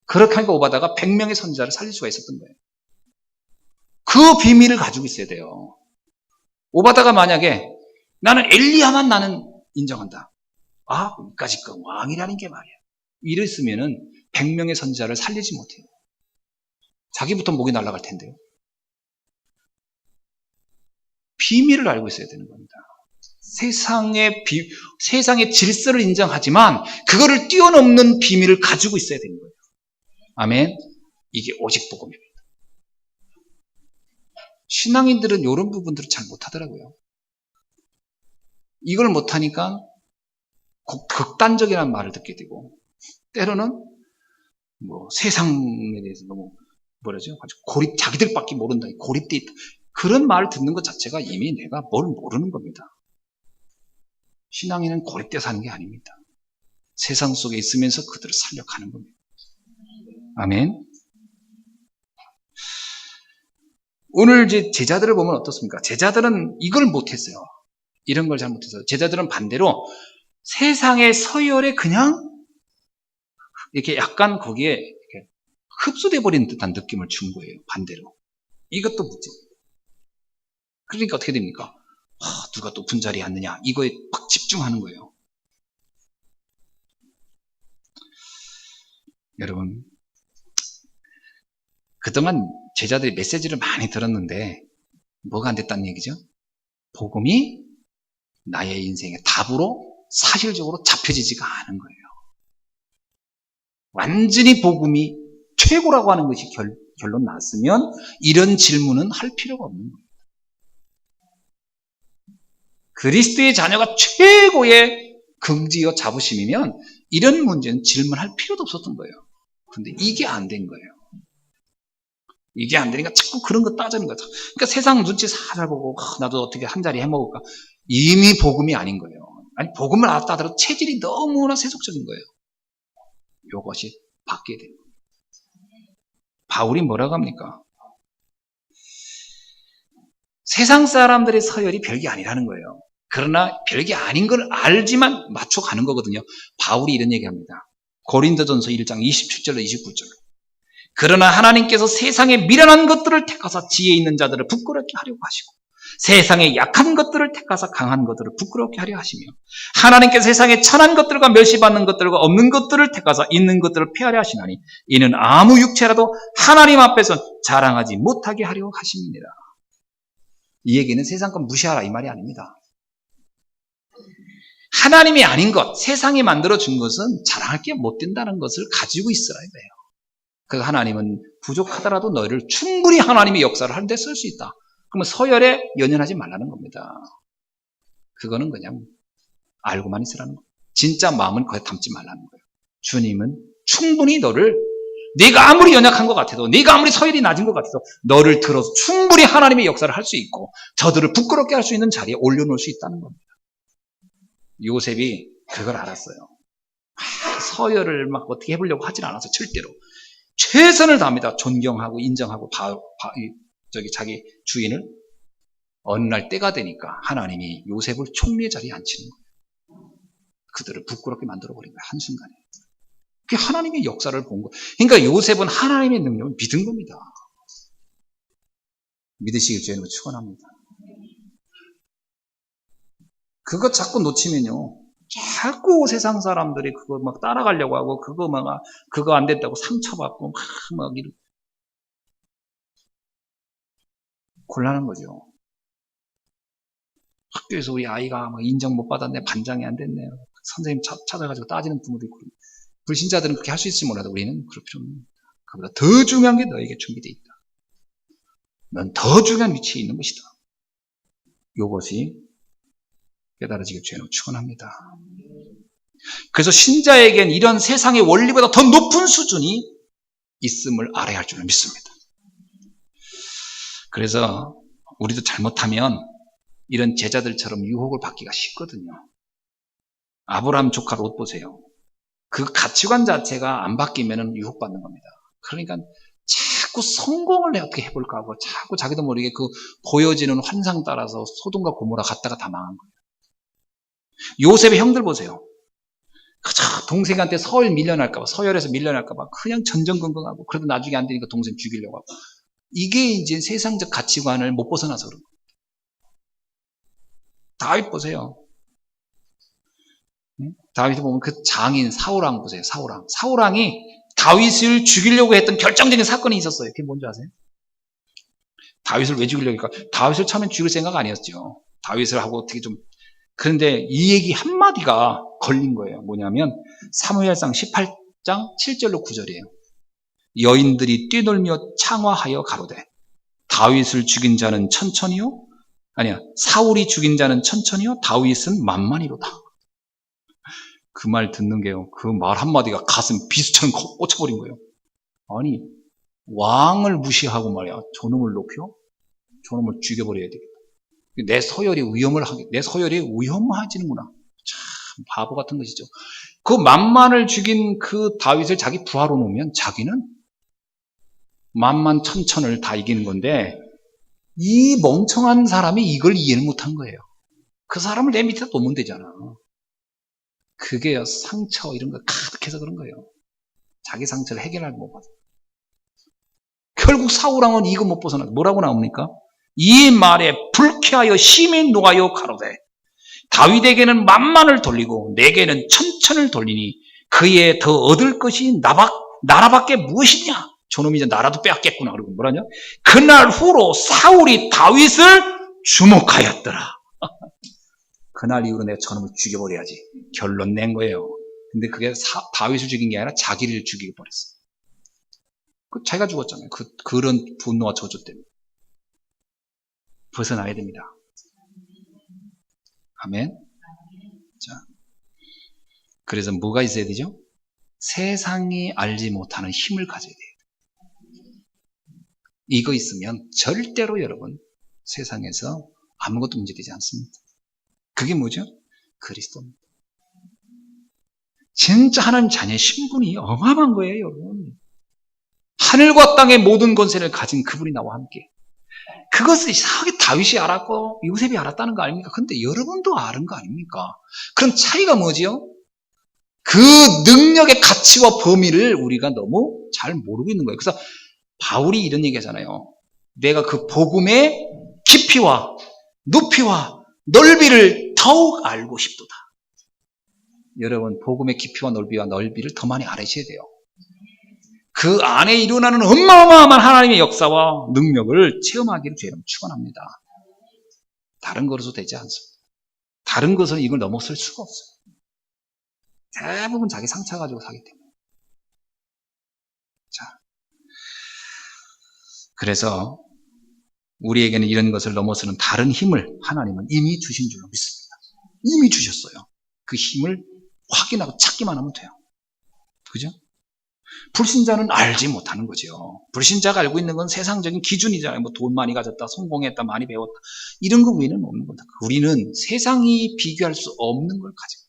그렇게 하니까 오바다가 100명의 선지자를 살릴 수가 있었던 거예요. 그 비밀을 가지고 있어야 돼요. 오바다가 만약에 나는 엘리야만 나는 인정한다. 아, 여기까지 그 왕이라는 게 말이야. 이랬으면은 100명의 선지자를 살리지 못해요. 자기부터 목이 날아갈 텐데요. 비밀을 알고 있어야 되는 겁니다. 세상의 질서를 인정하지만 그거를 뛰어넘는 비밀을 가지고 있어야 되는 거예요. 아멘. 이게 오직 복음입니다. 신앙인들은 이런 부분들을 잘 못하더라고요. 이걸 못하니까 극단적이라는 말을 듣게 되고 때로는 뭐 세상에 대해서 너무 뭐라죠? 자기들밖에 모른다. 고립돼 있다. 그런 말을 듣는 것 자체가 이미 내가 뭘 모르는 겁니다. 신앙인은 고립돼서 하는 게 아닙니다. 세상 속에 있으면서 그들을 살려가는 겁니다. 아멘. 오늘 이제 제자들을 보면 어떻습니까? 제자들은 이걸 못했어요. 이런 걸 잘 못했어요. 제자들은 반대로 세상의 서열에 그냥 이렇게 약간 거기에 이렇게 흡수돼 버린 듯한 느낌을 준 거예요. 반대로. 이것도 문제입니다. 그러니까 어떻게 됩니까? 누가 높은 자리에 앉느냐 이거에 막 집중하는 거예요. 여러분, 그동안 제자들이 메시지를 많이 들었는데 뭐가 안 됐다는 얘기죠? 복음이 나의 인생의 답으로 사실적으로 잡혀지지가 않은 거예요. 완전히 복음이 최고라고 하는 것이 결론 났으면 이런 질문은 할 필요가 없는 거예요. 그리스도의 자녀가 최고의 긍지와 자부심이면 이런 문제는 질문할 필요도 없었던 거예요. 근데 이게 안 된 거예요. 이게 안 되니까 자꾸 그런 거 따지는 거죠. 그러니까 세상 눈치 살살 보고 나도 어떻게 한 자리 해먹을까. 이미 복음이 아닌 거예요. 아니 복음을 알았다 하더라도 체질이 너무나 세속적인 거예요. 이것이 바뀌어야 돼요. 바울이 뭐라고 합니까? 세상 사람들의 서열이 별게 아니라는 거예요. 그러나 별게 아닌 걸 알지만 맞춰가는 거거든요. 바울이 이런 얘기합니다. 고린도전서 1장 27절로 29절. 그러나 하나님께서 세상의 미련한 것들을 택하사 지혜 있는 자들을 부끄럽게 하려고 하시고 세상의 약한 것들을 택하사 강한 것들을 부끄럽게 하려 하시며 하나님께서 세상의 천한 것들과 멸시받는 것들과 없는 것들을 택하사 있는 것들을 폐하려 하시나니 이는 아무 육체라도 하나님 앞에서 자랑하지 못하게 하려 하심이니라. 이 얘기는 세상 것 무시하라 이 말이 아닙니다. 하나님이 아닌 것, 세상이 만들어준 것은 자랑할 게 못 된다는 것을 가지고 있어야 돼요. 그 하나님은 부족하더라도 너희를 충분히 하나님의 역사를 하는 데 쓸 수 있다. 그러면 서열에 연연하지 말라는 겁니다. 그거는 그냥 알고만 있으라는 거예요. 진짜 마음은 거기에 담지 말라는 거예요. 주님은 충분히 너를, 네가 아무리 연약한 것 같아도, 네가 아무리 서열이 낮은 것 같아도 너를 들어서 충분히 하나님의 역사를 할 수 있고 저들을 부끄럽게 할 수 있는 자리에 올려놓을 수 있다는 겁니다. 요셉이 그걸 알았어요. 서열을 막 어떻게 해보려고 하진 않았어요. 절대로. 최선을 다합니다. 존경하고 인정하고 자기 주인을. 어느 날 때가 되니까 하나님이 요셉을 총리의 자리에 앉히는 거예요. 그들을 부끄럽게 만들어버린 거예요. 한순간에. 그게 하나님의 역사를 본 거예요. 그러니까 요셉은 하나님의 능력을 믿은 겁니다. 믿으시길 주님으로 축원합니다. 그거 자꾸 놓치면요, 자꾸 세상 사람들이 그거 막 따라가려고 하고, 그거 안 됐다고 상처받고, 막 이렇게 곤란한 거죠. 학교에서 우리 아이가 막 인정 못 받았네, 반장이 안 됐네, 선생님 찾아가지고 따지는 부모도 있고, 불신자들은 그렇게 할 수 있을지 몰라도 우리는 그럴 필요 없는 겁니다. 그보다 더 중요한 게 너에게 준비되어 있다. 넌 더 중요한 위치에 있는 것이다. 이것이 깨달아지길 주님으로 축원합니다. 그래서 신자에겐 이런 세상의 원리보다 더 높은 수준이 있음을 알아야 할 줄을 믿습니다. 그래서 우리도 잘못하면 이런 제자들처럼 유혹을 받기가 쉽거든요. 아브라함 조카 롯 보세요. 그 가치관 자체가 안 바뀌면 유혹받는 겁니다. 그러니까 자꾸 성공을 어떻게 해볼까 하고 자꾸 자기도 모르게 그 보여지는 환상 따라서 소돔과 고모라 갔다가 다 망한 거예요. 요셉의 형들 보세요. 그저 동생한테 서열에서 밀려날까봐 그냥 전전긍긍하고, 그래도 나중에 안 되니까 동생 죽이려고 하고. 이게 이제 세상적 가치관을 못 벗어나서 그런 거예요. 다윗 보세요. 다윗을 보면 그 장인 사울왕 보세요. 사울왕이 다윗을 죽이려고 했던 결정적인 사건이 있었어요. 그게 뭔지 아세요? 다윗을 왜 죽이려고 할까? 다윗을 처음엔 죽일 생각 아니었죠. 다윗을 하고 어떻게 좀. 그런데 이 얘기 한마디가 걸린 거예요. 뭐냐면 사무엘상 18장 7절로 9절이에요. 여인들이 뛰놀며 창화하여 가로되 다윗을 죽인 자는 천천히요, 아니야, 사울이 죽인 자는 천천히요, 다윗은 만만히로다. 그 말 듣는 게요, 그 말 한마디가 가슴 비수처럼 꽂혀버린 거예요. 아니, 왕을 무시하고 말이야, 저놈을 높여? 저놈을 죽여버려야 되겠다. 내 서열이 위험하지는구나. 참 바보 같은 것이죠. 그 만만을 죽인 그 다윗을 자기 부하로 놓으면 자기는 만만 천천을 다 이기는 건데, 이 멍청한 사람이 이걸 이해를 못한 거예요. 그 사람을 내 밑에 놓으면 되잖아. 그게 상처 이런 거 가득해서 그런 거예요. 자기 상처를 해결하지 못하고. 결국 사울왕은 이거 못 벗어나. 뭐라고 나옵니까? 이 말에 불쾌하여 심히 노하여 가로되 다윗에게는 만만을 돌리고 내게는 천천을 돌리니 그에 더 얻을 것이 나라밖에 무엇이냐? 저놈이 이제 나라도 빼앗겠구나. 그러고 뭐라냐? 그날 후로 사울이 다윗을 주목하였더라. 그날 이후로 내가 저놈을 죽여버려야지. 결론 낸 거예요. 근데 그게 다윗을 죽인 게 아니라 자기를 죽이게 버렸어. 자기가 죽었잖아요. 그런 분노와 저주 때문에. 벗어나야 됩니다. 아멘. 자, 그래서 뭐가 있어야 되죠? 세상이 알지 못하는 힘을 가져야 돼요. 이거 있으면 절대로 여러분 세상에서 아무것도 문제되지 않습니다. 그게 뭐죠? 그리스도입니다. 진짜 하나님 자녀의 신분이 어마어마한 거예요, 여러분. 하늘과 땅의 모든 권세를 가진 그분이 나와 함께. 그것을 이상하게 다윗이 알았고 요셉이 알았다는 거 아닙니까? 근데 여러분도 아는 거 아닙니까? 그럼 차이가 뭐지요? 그 능력의 가치와 범위를 우리가 너무 잘 모르고 있는 거예요. 그래서 바울이 이런 얘기 하잖아요. 내가 그 복음의 깊이와 높이와 넓이를 더욱 알고 싶도다. 여러분, 복음의 깊이와 넓이를 더 많이 알으셔야 돼요. 그 안에 일어나는 어마어마한 하나님의 역사와 능력을 체험하기를 주님 축원합니다. 다른 것으로 되지 않습니다. 다른 것은 이걸 넘어설 수가 없어요. 대부분 자기 상처 가지고 사기 때문에. 자, 그래서 우리에게는 이런 것을 넘어서는 다른 힘을 하나님은 이미 주신 줄로 믿습니다. 이미 주셨어요. 그 힘을 확인하고 찾기만 하면 돼요. 그죠? 불신자는 알지 못하는 거죠. 불신자가 알고 있는 건 세상적인 기준이잖아요. 뭐 돈 많이 가졌다, 성공했다, 많이 배웠다. 이런 거 외에는 없는 겁니다. 우리는 세상이 비교할 수 없는 걸 가지고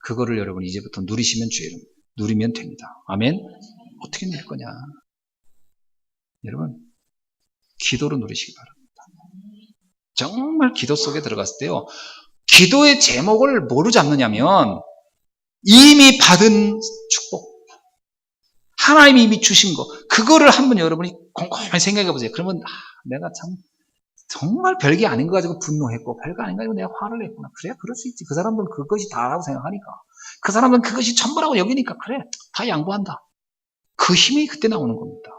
그거를 여러분 이제부터 누리면 됩니다. 아멘? 어떻게 누릴 거냐? 여러분, 기도로 누리시기 바랍니다. 정말 기도 속에 들어갔을 때요. 기도의 제목을 뭐로 잡느냐면 이미 받은 축복. 하나님이 이미 주신 거. 그거를 한번 여러분이 곰곰이 생각해 보세요. 그러면 내가 참 정말 별게 아닌 거 가지고 분노했고 별거 아닌 거 가지고 내가 화를 냈구나. 그래, 그럴 수 있지. 그 사람들은 그것이 다라고 생각하니까. 그 사람들은 그것이 전부라고 여기니까 그래, 다 양보한다. 그 힘이 그때 나오는 겁니다.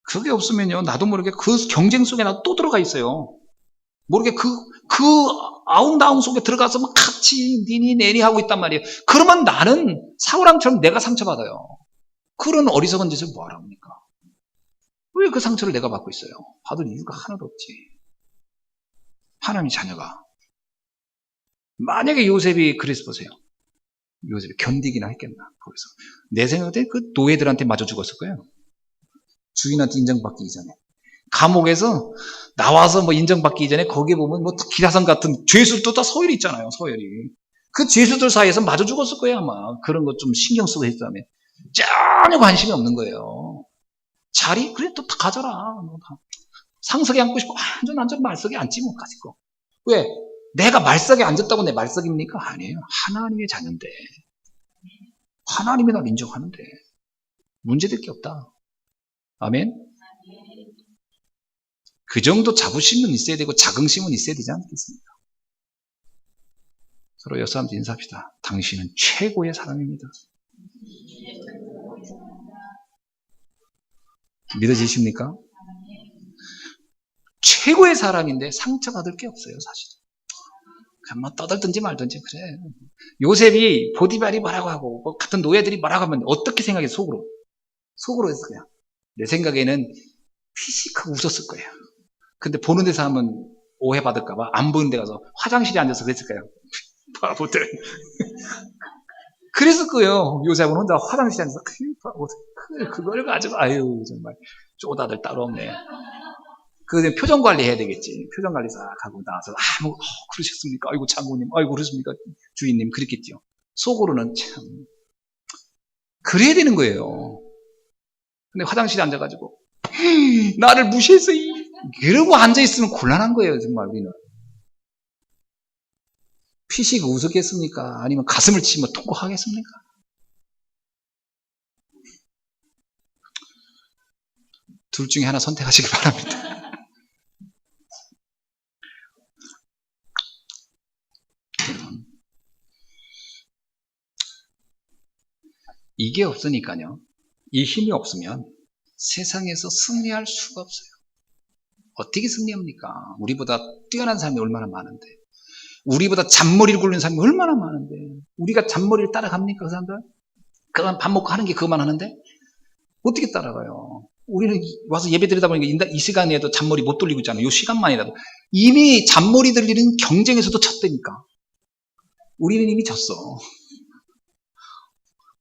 그게 없으면요, 나도 모르게 그 경쟁 속에 나도 또 들어가 있어요. 모르게 그 아웅다웅 속에 들어가서 막 같이 니니 내니 하고 있단 말이에요. 그러면 나는 사울왕처럼 내가 상처받아요. 그런 어리석은 짓을 뭐하라고 합니까? 왜 그 상처를 내가 받고 있어요? 받을 이유가 하나도 없지. 하나님의 자녀가. 만약에 요셉이 그래서 보세요. 요셉이 견디기나 했겠나, 거기서. 내 생각에 그 노예들한테 맞아 죽었을 거예요. 주인한테 인정받기 이전에. 감옥에서 나와서 뭐 인정받기 이전에 거기에 보면 뭐 기라성 같은 죄수들도 다 서열이 있잖아요, 서열이. 그 죄수들 사이에서 맞아 죽었을 거예요, 아마. 그런 거 좀 신경 쓰고 했다면. 전혀 관심이 없는 거예요. 자리? 그래, 또 다 가져라. 상석에 앉고 싶어. 완전 말석에 앉지 못 가지고. 왜? 내가 말석에 앉았다고 내 말석입니까? 아니에요. 하나님의 자녀인데. 하나님이 날 인정하는데. 문제될 게 없다. 아멘? 그 정도 자부심은 있어야 되고 자긍심은 있어야 되지 않겠습니까? 서로 여사람들 인사합시다. 당신은 최고의 사람입니다. 믿어지십니까? 최고의 사람인데 상처받을 게 없어요, 사실. 그냥 뭐 떠들든지 말든지 그래. 요셉이 보디발이 뭐라고 하고 뭐 같은 노예들이 뭐라고 하면 어떻게 생각해? 속으로 해서 그냥 내 생각에는 피식하고 웃었을 거예요. 근데 보는 데서 하면 오해받을까봐 안 보는 데 가서 화장실에 앉아서 그랬을 거예요. 바보들. 그랬을 거예요. 요셉은 혼자 화장실에 앉아서 바보들. 그걸 가지고 아유 정말 쪼다들 따로 없네. 그 표정 관리 해야 되겠지. 표정 관리 싹 하고 나와서 그러셨습니까? 아이고 장군님, 아이고 그러십니까? 주인님 그랬겠죠. 속으로는 참 그래야 되는 거예요. 근데 화장실에 앉아가지고 나를 무시해서 이러고 앉아있으면 곤란한 거예요, 정말 우리는. 피식 웃었겠습니까? 아니면 가슴을 치면 통곡하겠습니까? 둘 중에 하나 선택하시기 바랍니다. 이게 없으니까요. 이 힘이 없으면 세상에서 승리할 수가 없어요. 어떻게 승리합니까? 우리보다 뛰어난 사람이 얼마나 많은데. 우리보다 잔머리를 굴리는 사람이 얼마나 많은데. 우리가 잔머리를 따라갑니까, 그 사람들? 그건 밥 먹고 하는 게 그것만 하는데? 어떻게 따라가요? 우리는 와서 예배 드리다 보니까 이 시간에도 잔머리 못 돌리고 있잖아요. 이 시간만이라도. 이미 잔머리 들리는 경쟁에서도 졌다니까. 우리는 이미 졌어.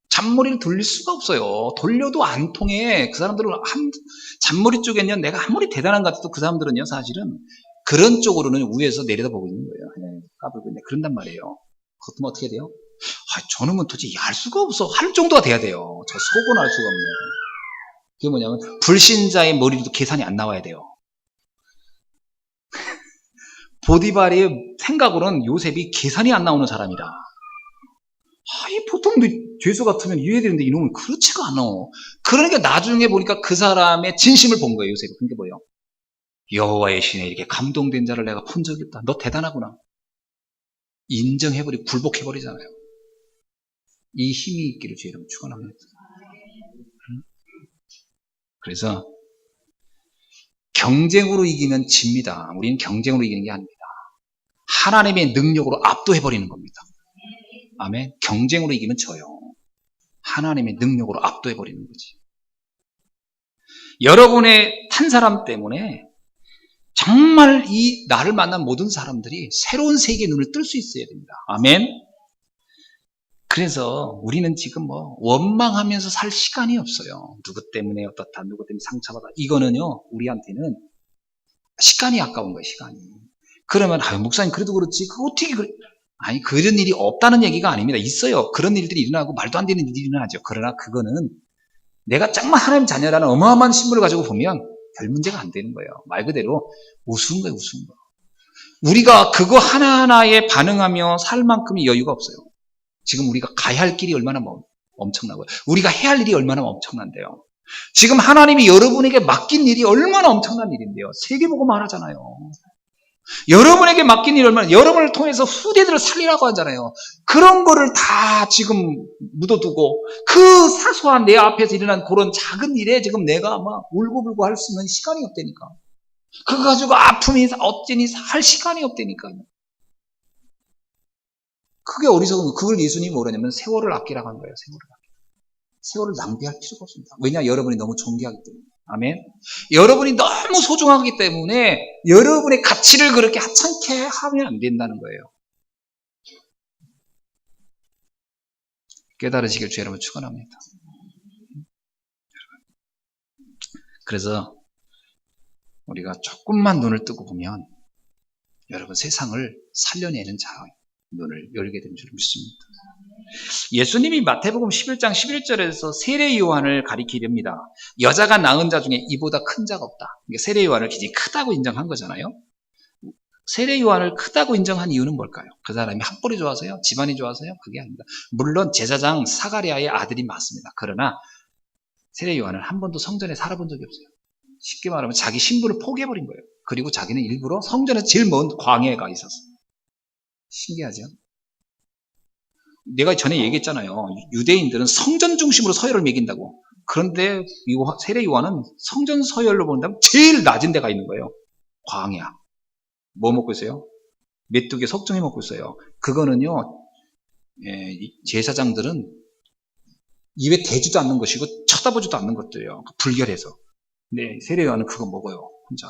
잔머리를 돌릴 수가 없어요. 돌려도 안 통해. 그 사람들은 잔머리 쪽에는 내가 아무리 대단한 것 같아도 그 사람들은요, 사실은 그런 쪽으로는 위에서 내려다보고 있는 거예요. 그냥 까불고 있네. 그런단 말이에요. 그렇다면 어떻게 돼요? 저놈은 도대체 알 수가 없어. 할 정도가 돼야 돼요. 저 속은 알 수가 없네요. 그게 뭐냐면 불신자의 머리도 계산이 안 나와야 돼요. 보디발의 생각으로는 요셉이 계산이 안 나오는 사람이라. 보통 죄수 같으면 이해해야 되는데 이놈은 그렇지가 않아. 그러니까 나중에 보니까 그 사람의 진심을 본 거예요, 요셉이. 그게 뭐예요? 여호와의 신에 이렇게 감동된 자를 내가 본 적이 없다. 너 대단하구나. 인정해버리고 굴복해버리잖아요. 이 힘이 있기를 주의 이름으로 축원합니다. 그래서 경쟁으로 이기면 집니다. 우리는 경쟁으로 이기는 게 아닙니다. 하나님의 능력으로 압도해버리는 겁니다. 아멘. 경쟁으로 이기면 져요. 하나님의 능력으로 압도해버리는 거지. 여러분의 한 사람 때문에 정말 이 나를 만난 모든 사람들이 새로운 세계의 눈을 뜰 수 있어야 됩니다. 아멘. 그래서 우리는 지금 뭐 원망하면서 살 시간이 없어요. 누구 때문에 어떻다, 누구 때문에 상처받아. 이거는요, 우리한테는 시간이 아까운 거예요, 시간이. 그러면, 목사님, 그래도 그렇지. 그거 어떻게 그래? 아니, 그런 일이 없다는 얘기가 아닙니다. 있어요. 그런 일들이 일어나고 말도 안 되는 일이 일어나죠. 그러나 그거는 내가 정말 하나님 자녀라는 어마어마한 신분을 가지고 보면 별 문제가 안 되는 거예요. 말 그대로 우스운 거예요, 우스운 거. 우리가 그거 하나하나에 반응하며 살 만큼의 여유가 없어요. 지금 우리가 가야 할 길이 얼마나 엄청나고요. 우리가 해야 할 일이 얼마나 엄청난데요. 지금 하나님이 여러분에게 맡긴 일이 얼마나 엄청난 일인데요. 세계복음 하잖아요. 여러분에게 맡긴 일이 얼마나, 여러분을 통해서 후대들을 살리라고 하잖아요. 그런 거를 다 지금 묻어두고 그 사소한 내 앞에서 일어난 그런 작은 일에 지금 내가 막 울고불고 할 수 있는 시간이 없다니까. 그거 가지고 아픔이 어쩌니 할 시간이 없다니까요. 그게 어리석은 거. 그걸 예수님이 뭐라냐면 세월을 아끼라고 한 거예요. 세월을 낭비할 필요가 없습니다. 왜냐? 여러분이 너무 존귀하기 때문에. 아멘. 여러분이 너무 소중하기 때문에 여러분의 가치를 그렇게 하찮게 하면 안 된다는 거예요. 깨달으시길 주 여러분 축원합니다. 그래서 우리가 조금만 눈을 뜨고 보면 여러분 세상을 살려내는 자 눈을 열게 된 줄 믿습니다. 예수님이 마태복음 11장 11절에서 세례 요한을 가리키렵니다. 여자가 낳은 자 중에 이보다 큰 자가 없다. 세례 요한을 굉장히 크다고 인정한 거잖아요. 세례 요한을 크다고 인정한 이유는 뭘까요? 그 사람이 학벌이 좋아서요? 집안이 좋아서요? 그게 아닙니다. 물론 제사장 사가랴의 아들이 맞습니다. 그러나 세례 요한은 한 번도 성전에 살아본 적이 없어요. 쉽게 말하면 자기 신분을 포기해버린 거예요. 그리고 자기는 일부러 성전에서 제일 먼 광야에 가 있었어요. 신기하죠? 내가 전에 얘기했잖아요. 유대인들은 성전 중심으로 서열을 매긴다고. 그런데 세례 요한은 성전 서열로 본다면 제일 낮은 데가 있는 거예요. 광야. 뭐 먹고 있어요? 메뚜기 석정이 먹고 있어요. 그거는요, 제사장들은 입에 대지도 않는 것이고 쳐다보지도 않는 것들이에요. 불결해서. 근데 세례 요한은 그거 먹어요. 혼자.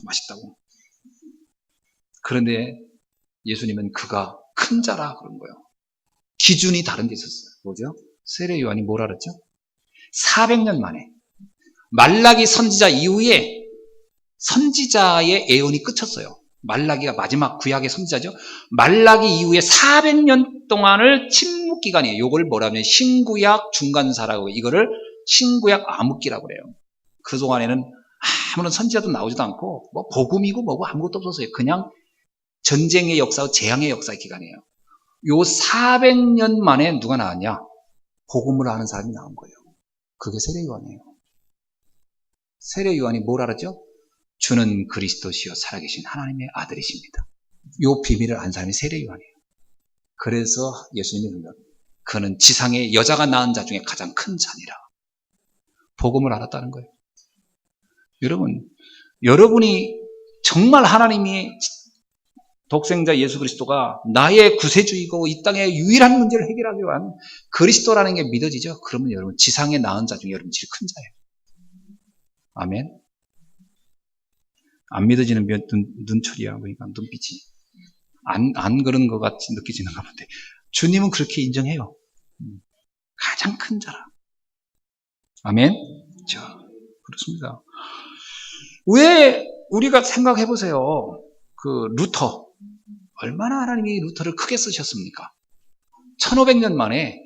맛있다고. 그런데 예수님은 그가 큰 자라 그런 거예요. 기준이 다른 데 있었어요. 뭐죠? 세례 요한이 뭐라 그랬죠? 400년 만에 말라기 선지자 이후에 선지자의 예언이 끝쳤어요. 말라기가 마지막 구약의 선지자죠. 말라기 이후에 400년 동안을 침묵 기간이에요. 이걸 뭐라면 신구약 중간사라고, 이거를 신구약 암흑기라고 그래요. 그동안에는 아무런 선지자도 나오지도 않고 뭐 복음이고 뭐고 아무것도 없었어요. 그냥 전쟁의 역사와 재앙의 역사의 기간이에요. 요 400년 만에 누가 나왔냐? 복음을 아는 사람이 나온 거예요. 그게 세례 요한이에요. 세례 요한이 뭘 알았죠? 주는 그리스도시요 살아계신 하나님의 아들이십니다. 요 비밀을 안 사람이 세례 요한이에요. 그래서 예수님이 그는 지상에 여자가 낳은 자 중에 가장 큰 자니라. 복음을 알았다는 거예요. 여러분이 정말 하나님이 독생자 예수 그리스도가 나의 구세주이고 이 땅의 유일한 문제를 해결하기 위한 그리스도라는 게 믿어지죠? 그러면 여러분 지상에 낳은 자 중에 여러분 제일 큰 자예요. 아멘. 안 믿어지는 눈초리야. 그러니까 눈빛이 안 그런 것 같이 느껴지는가 본데 주님은 그렇게 인정해요. 가장 큰 자라. 아멘. 자, 그렇습니다. 왜 우리가 생각해 보세요. 그 루터 얼마나 하나님이 루터를 크게 쓰셨습니까? 1500년 만에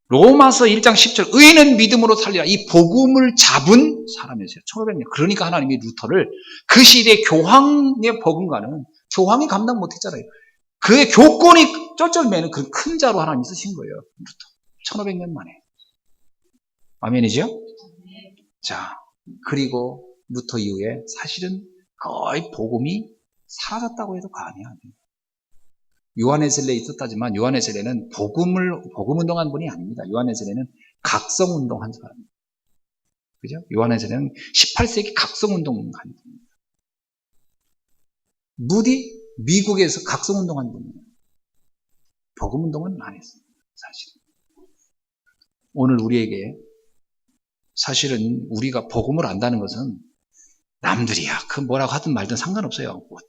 로마서 1장 10절 의인은 믿음으로 살리라. 이 복음을 잡은 사람이었어요. 1500년. 그러니까 하나님이 루터를 그 시대의 교황의 버금가는 교황이 감당 못했잖아요. 그의 교권이 쩔쩔매는 그 큰 자로 하나님이 쓰신 거예요. 루터. 1500년 만에. 아멘이죠? 자, 그리고 루터 이후에 사실은 거의 복음이 사라졌다고 해도 과언이 아니에요. 요한웨슬레 있었다지만 요한웨슬레는 복음 운동한 분이 아닙니다. 요한웨슬레는 각성 운동한 사람입니다. 그죠? 요한웨슬레는 18세기 각성 운동한 분입니다. 무디 미국에서 각성 운동한 분이에요. 복음 운동은 안 했어요. 사실은. 오늘 우리에게 사실은 우리가 복음을 안다는 것은 남들이야 그 뭐라고 하든 말든 상관없어요. 뭐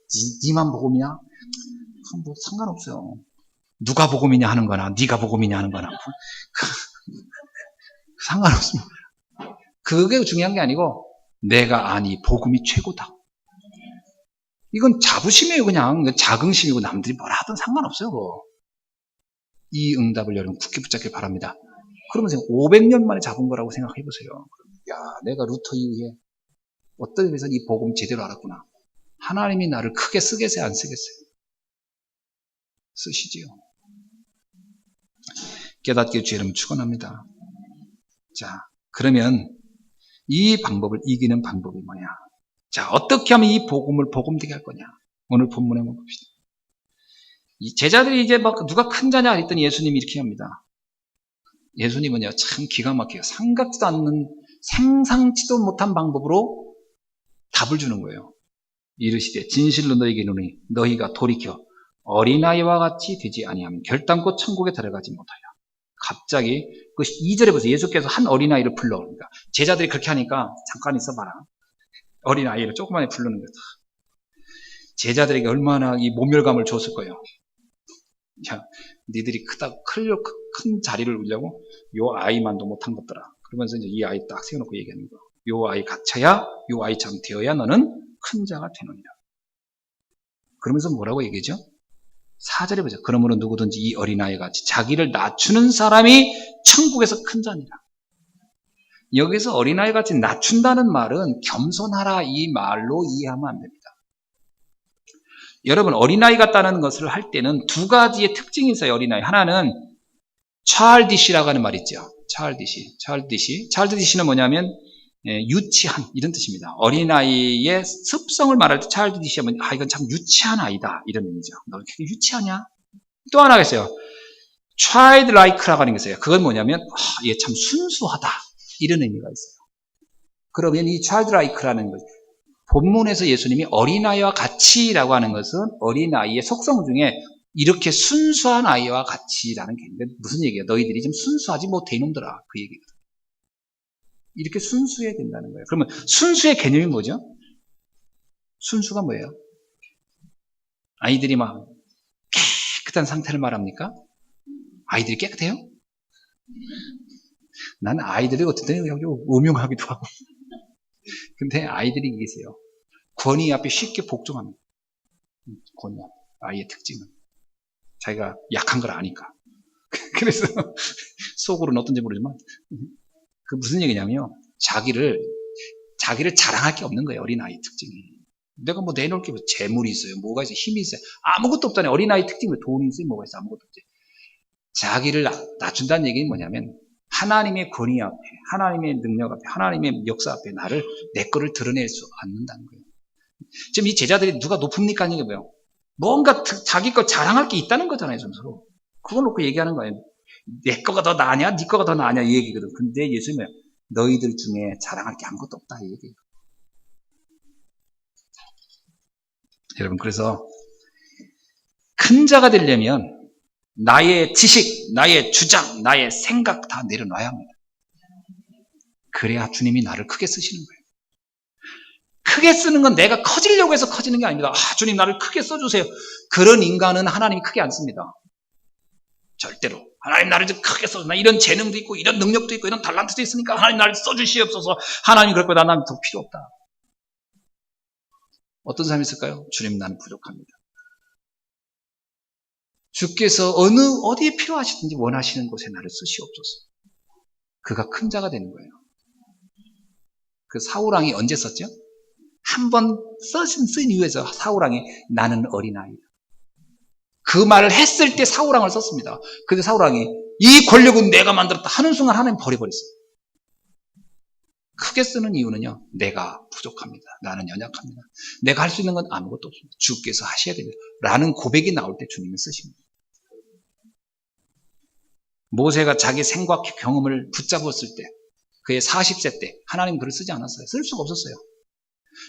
니만 복음이야? 뭐 상관없어요. 누가 복음이냐 하는 거나 네가 복음이냐 하는 거나 상관없습니다. 그게 중요한 게 아니고 내가 아니 복음이 최고다. 이건 자부심이에요. 그냥 자긍심이고 남들이 뭐라 하든 상관없어요. 그거. 이 응답을 여러분 굳게 붙잡길 바랍니다. 그러면서 500년 만에 잡은 거라고 생각해 보세요. 야, 내가 루터 이후에 어떤 의미에서 이 복음 제대로 알았구나. 하나님이 나를 크게 쓰겠어요, 안 쓰겠어요? 쓰시지요. 깨닫게 주 여러분 축원합니다. 자, 그러면 이 방법을 이기는 방법이 뭐냐? 자, 어떻게 하면 이 복음을 복음되게 할 거냐? 오늘 본문에 한번 봅시다. 이 제자들이 이제 막 누가 큰 자냐 했더니 예수님이 이렇게 합니다. 예수님은요, 참 기가 막혀요. 생각지도 않는, 상상치도 못한 방법으로 답을 주는 거예요. 이르시되 진실로 너희에게 이르노니 너희가 돌이켜 어린아이와 같이 되지 아니하면 결단코 천국에 들어가지 못하여. 갑자기 그 2절에 보세요. 예수께서 한 어린아이를 불러. 그러니까 제자들이 그렇게 하니까 잠깐 있어봐라. 어린아이를 조그만히 부르는 거죠. 제자들에게 얼마나 이 모멸감을 줬을 거예요. 야, 니들이 큰 자리를 울려고 요 아이만도 못한 것더라. 그러면서 이제 이 아이 딱 세워놓고 얘기하는 거. 요 아이 갖춰야, 요 아이처럼 되어야 너는 큰 자가 되느니라. 그러면서 뭐라고 얘기하죠? 4절에 보죠. 그러므로 누구든지 이 어린아이 같이 자기를 낮추는 사람이 천국에서 큰 자니라. 여기서 어린아이 같이 낮춘다는 말은 겸손하라 이 말로 이해하면 안 됩니다. 여러분 어린아이 같다는 것을 할 때는 두 가지의 특징이 있어요. 어린아이. 하나는 childish라고 하는 말 있죠. childish는 뭐냐면 유치한 이런 뜻입니다. 어린아이의 습성을 말할 때 childish가 뭐냐, 이건 참 유치한 아이다 이런 의미죠. 너 이렇게 유치하냐? 또 하나가 있어요. childlike라고 하는 게 있어요. 그건 뭐냐면 얘 참 순수하다 이런 의미가 있어요. 그러면 이 childlike라는 것, 본문에서 예수님이 어린아이와 같이라고 하는 것은 어린아이의 속성 중에 이렇게 순수한 아이와 같이라는 개념인데 무슨 얘기예요? 너희들이 좀 순수하지 못해 이놈들아 그 얘기거든. 이렇게 순수해야 된다는 거예요. 그러면 순수의 개념이 뭐죠? 순수가 뭐예요? 아이들이 막 깨끗한 상태를 말합니까? 아이들이 깨끗해요? 난 아이들이 어떤 때는 음흉하기도 하고 근데 아이들이 계세요. 권위 앞에 쉽게 복종합니다. 권위 앞에. 아이의 특징은 자기가 약한 걸 아니까. 그래서 속으로는 어떤지 모르지만 그 무슨 얘기냐면요. 자기를 자랑할 게 없는 거예요. 어린아이 특징이. 내가 뭐 내놓을 게 재물이 있어요. 뭐가 있어요. 힘이 있어요. 아무것도 없잖아요. 어린아이 특징이 돈이 있어요. 뭐가 있어요. 아무것도 없지. 자기를 낮춘다는 얘기는 뭐냐면 하나님의 권위 앞에, 하나님의 능력 앞에, 하나님의 역사 앞에 나를 내 거를 드러낼 수 않는다는 거예요. 지금 이 제자들이 누가 높습니까? 하는 게 뭐예요? 뭔가 자기 거 자랑할 게 있다는 거잖아요. 좀 서로. 그걸 놓고 얘기하는 거예요. 내 거가 더 나으냐? 네 거가 더 나으냐? 이 얘기거든. 근데 예수님은 너희들 중에 자랑할 게 아무것도 없다. 이 얘기예요. 여러분 그래서 큰 자가 되려면 나의 지식, 나의 주장, 나의 생각 다 내려놔야 합니다. 그래야 주님이 나를 크게 쓰시는 거예요. 크게 쓰는 건 내가 커지려고 해서 커지는 게 아닙니다. 주님 나를 크게 써주세요. 그런 인간은 하나님이 크게 안 씁니다. 절대로. 하나님 나를 좀 크게 써줘. 나 이런 재능도 있고 이런 능력도 있고 이런 달란트도 있으니까 하나님 나를 써주시옵소서. 하나님 그럴 거다. 나는 더 필요 없다. 어떤 사람이 있을까요? 주님 나는 부족합니다. 주께서 어디에 필요하시든지 원하시는 곳에 나를 쓰시옵소서. 그가 큰 자가 되는 거예요. 그 사울왕이 언제 썼죠? 한 번 쓴 이유에서 사울왕이 나는 어린아이다. 그 말을 했을 때 사울왕을 썼습니다. 근데 사울왕이 이 권력은 내가 만들었다 하는 순간 하나님 버려버렸어요. 크게 쓰는 이유는요. 내가 부족합니다. 나는 연약합니다. 내가 할 수 있는 건 아무것도 없습니다. 주께서 하셔야 됩니다. 라는 고백이 나올 때 주님이 쓰십니다. 모세가 자기 생각 경험을 붙잡았을 때 그의 40세 때 하나님 그를 쓰지 않았어요. 쓸 수가 없었어요.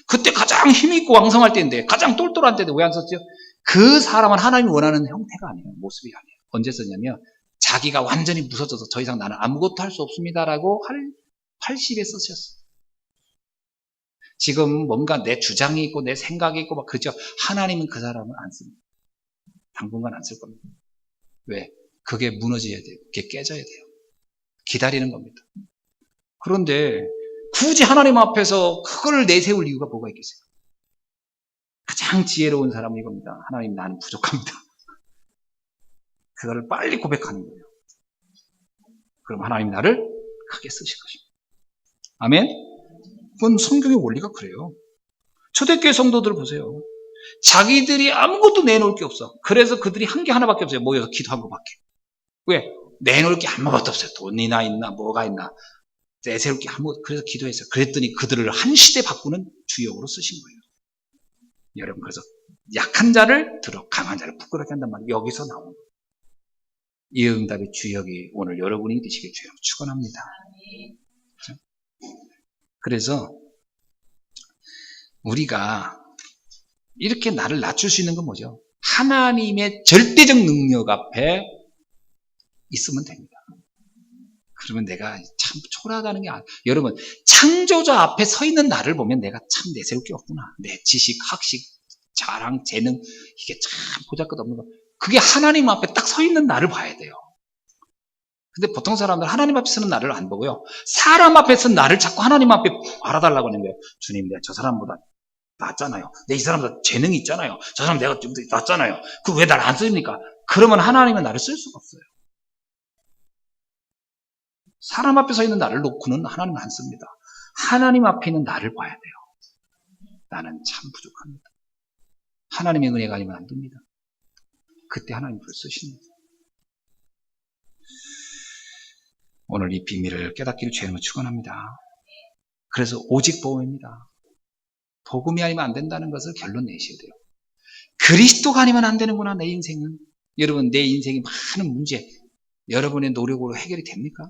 그때 가장 힘있고 왕성할 때인데 가장 똘똘한 때인데 왜 안 썼죠? 그 사람은 하나님이 원하는 형태가 아니에요. 모습이 아니에요. 언제 썼냐면 자기가 완전히 무서져서 더 이상 나는 아무것도 할 수 없습니다라고 할 80에 쓰셨어요. 지금 뭔가 내 주장이 있고 내 생각이 있고 막 그렇죠. 하나님은 그 사람을 안 씁니다. 당분간 안 쓸 겁니다. 왜? 그게 무너져야 돼요. 그게 깨져야 돼요. 기다리는 겁니다. 그런데 굳이 하나님 앞에서 그걸 내세울 이유가 뭐가 있겠어요? 가장 지혜로운 사람은 이겁니다. 하나님, 나는 부족합니다. 그거를 빨리 고백하는 거예요. 그럼 하나님 나를 크게 쓰실 것입니다. 아멘? 그건 성경의 원리가 그래요. 초대교회 성도들 보세요. 자기들이 아무것도 내놓을 게 없어. 그래서 그들이 한 게 하나밖에 없어요. 모여서 기도한 것밖에. 왜? 내놓을 게 아무것도 없어요. 돈이나 있나 뭐가 있나 내세울 게 아무것도. 그래서 기도했어요. 그랬더니 그들을 한 시대 바꾸는 주역으로 쓰신 거예요. 여러분, 그래서 약한 자를 들어 강한 자를 부끄럽게 한단 말이에요. 여기서 나오는 거예요. 이 응답의 주역이 오늘 여러분이 되시길 주여 축원합니다. 그래서 우리가 이렇게 나를 낮출 수 있는 건 뭐죠? 하나님의 절대적 능력 앞에 있으면 됩니다. 그러면 내가 참 초라하다는 게 아니에요. 여러분, 창조자 앞에 서 있는 나를 보면 내가 참 내세울 게 없구나. 내 지식, 학식, 자랑, 재능 이게 참 보잘것없는 거. 그게 하나님 앞에 딱 서 있는 나를 봐야 돼요. 근데 보통 사람들 하나님 앞에 서는 나를 안 보고요. 사람 앞에 서는 나를 자꾸 하나님 앞에 알아달라고 하는 거예요. 주님, 내가 저 사람보다 낫잖아요. 내 이 사람보다 재능이 있잖아요. 저 사람 내가 좀 더 낫잖아요. 그 왜 나를 안 씁니까? 그러면 하나님은 나를 쓸 수가 없어요. 사람 앞에 서 있는 나를 놓고는 하나님은 안 씁니다. 하나님 앞에 있는 나를 봐야 돼요. 나는 참 부족합니다. 하나님의 은혜가 아니면 안 됩니다. 그때 하나님 불 쓰시는 거예요. 오늘 이 비밀을 깨닫기를 주님을 축원합니다. 그래서 오직 복음입니다. 복음이 아니면 안 된다는 것을 결론 내셔야 돼요. 그리스도가 아니면 안 되는구나, 내 인생은. 여러분, 내 인생의 많은 문제, 여러분의 노력으로 해결이 됩니까?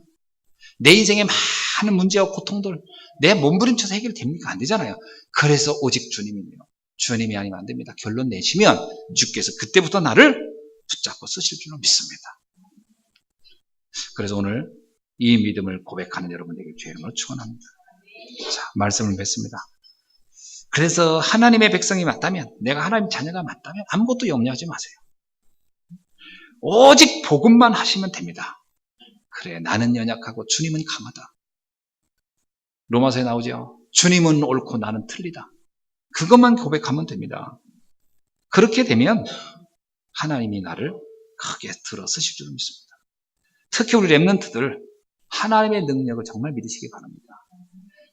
내 인생의 많은 문제와 고통들, 내 몸부림쳐서 해결이 됩니까? 안 되잖아요. 그래서 오직 주님이에요. 주님이 아니면 안 됩니다. 결론 내시면 주께서 그때부터 나를 붙잡고 쓰실 줄로 믿습니다. 그래서 오늘 이 믿음을 고백하는 여러분에게 주의 이름으로 축원합니다. 자, 말씀을 맺습니다. 그래서 하나님의 백성이 맞다면, 내가 하나님 자녀가 맞다면 아무것도 염려하지 마세요. 오직 복음만 하시면 됩니다. 그래, 나는 연약하고 주님은 강하다. 로마서에 나오죠. 주님은 옳고 나는 틀리다. 그것만 고백하면 됩니다. 그렇게 되면 하나님이 나를 크게 들어 쓰실 줄 믿습니다. 특히 우리 렘넌트들, 하나님의 능력을 정말 믿으시기 바랍니다.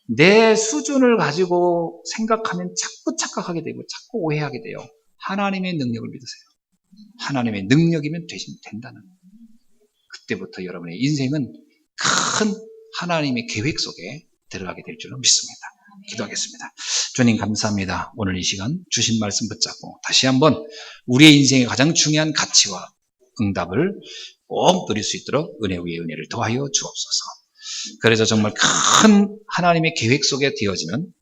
내 수준을 가지고 생각하면 자꾸 착각하게 되고 자꾸 오해하게 돼요. 하나님의 능력을 믿으세요. 하나님의 능력이면 된다는 거예요. 그때부터 여러분의 인생은 큰 하나님의 계획 속에 들어가게 될 줄로 믿습니다. 기도하겠습니다. 주님 감사합니다. 오늘 이 시간 주신 말씀 붙잡고 다시 한번 우리의 인생의 가장 중요한 가치와 응답을 꼭 누릴 수 있도록 은혜 위에 은혜를 더하여 주옵소서. 그래서 정말 큰 하나님의 계획 속에 되어지는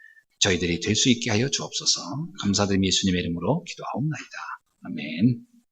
저희들이 될 수 있게 하여 주옵소서. 감사드리며 예수님의 이름으로 기도하옵나이다. 아멘.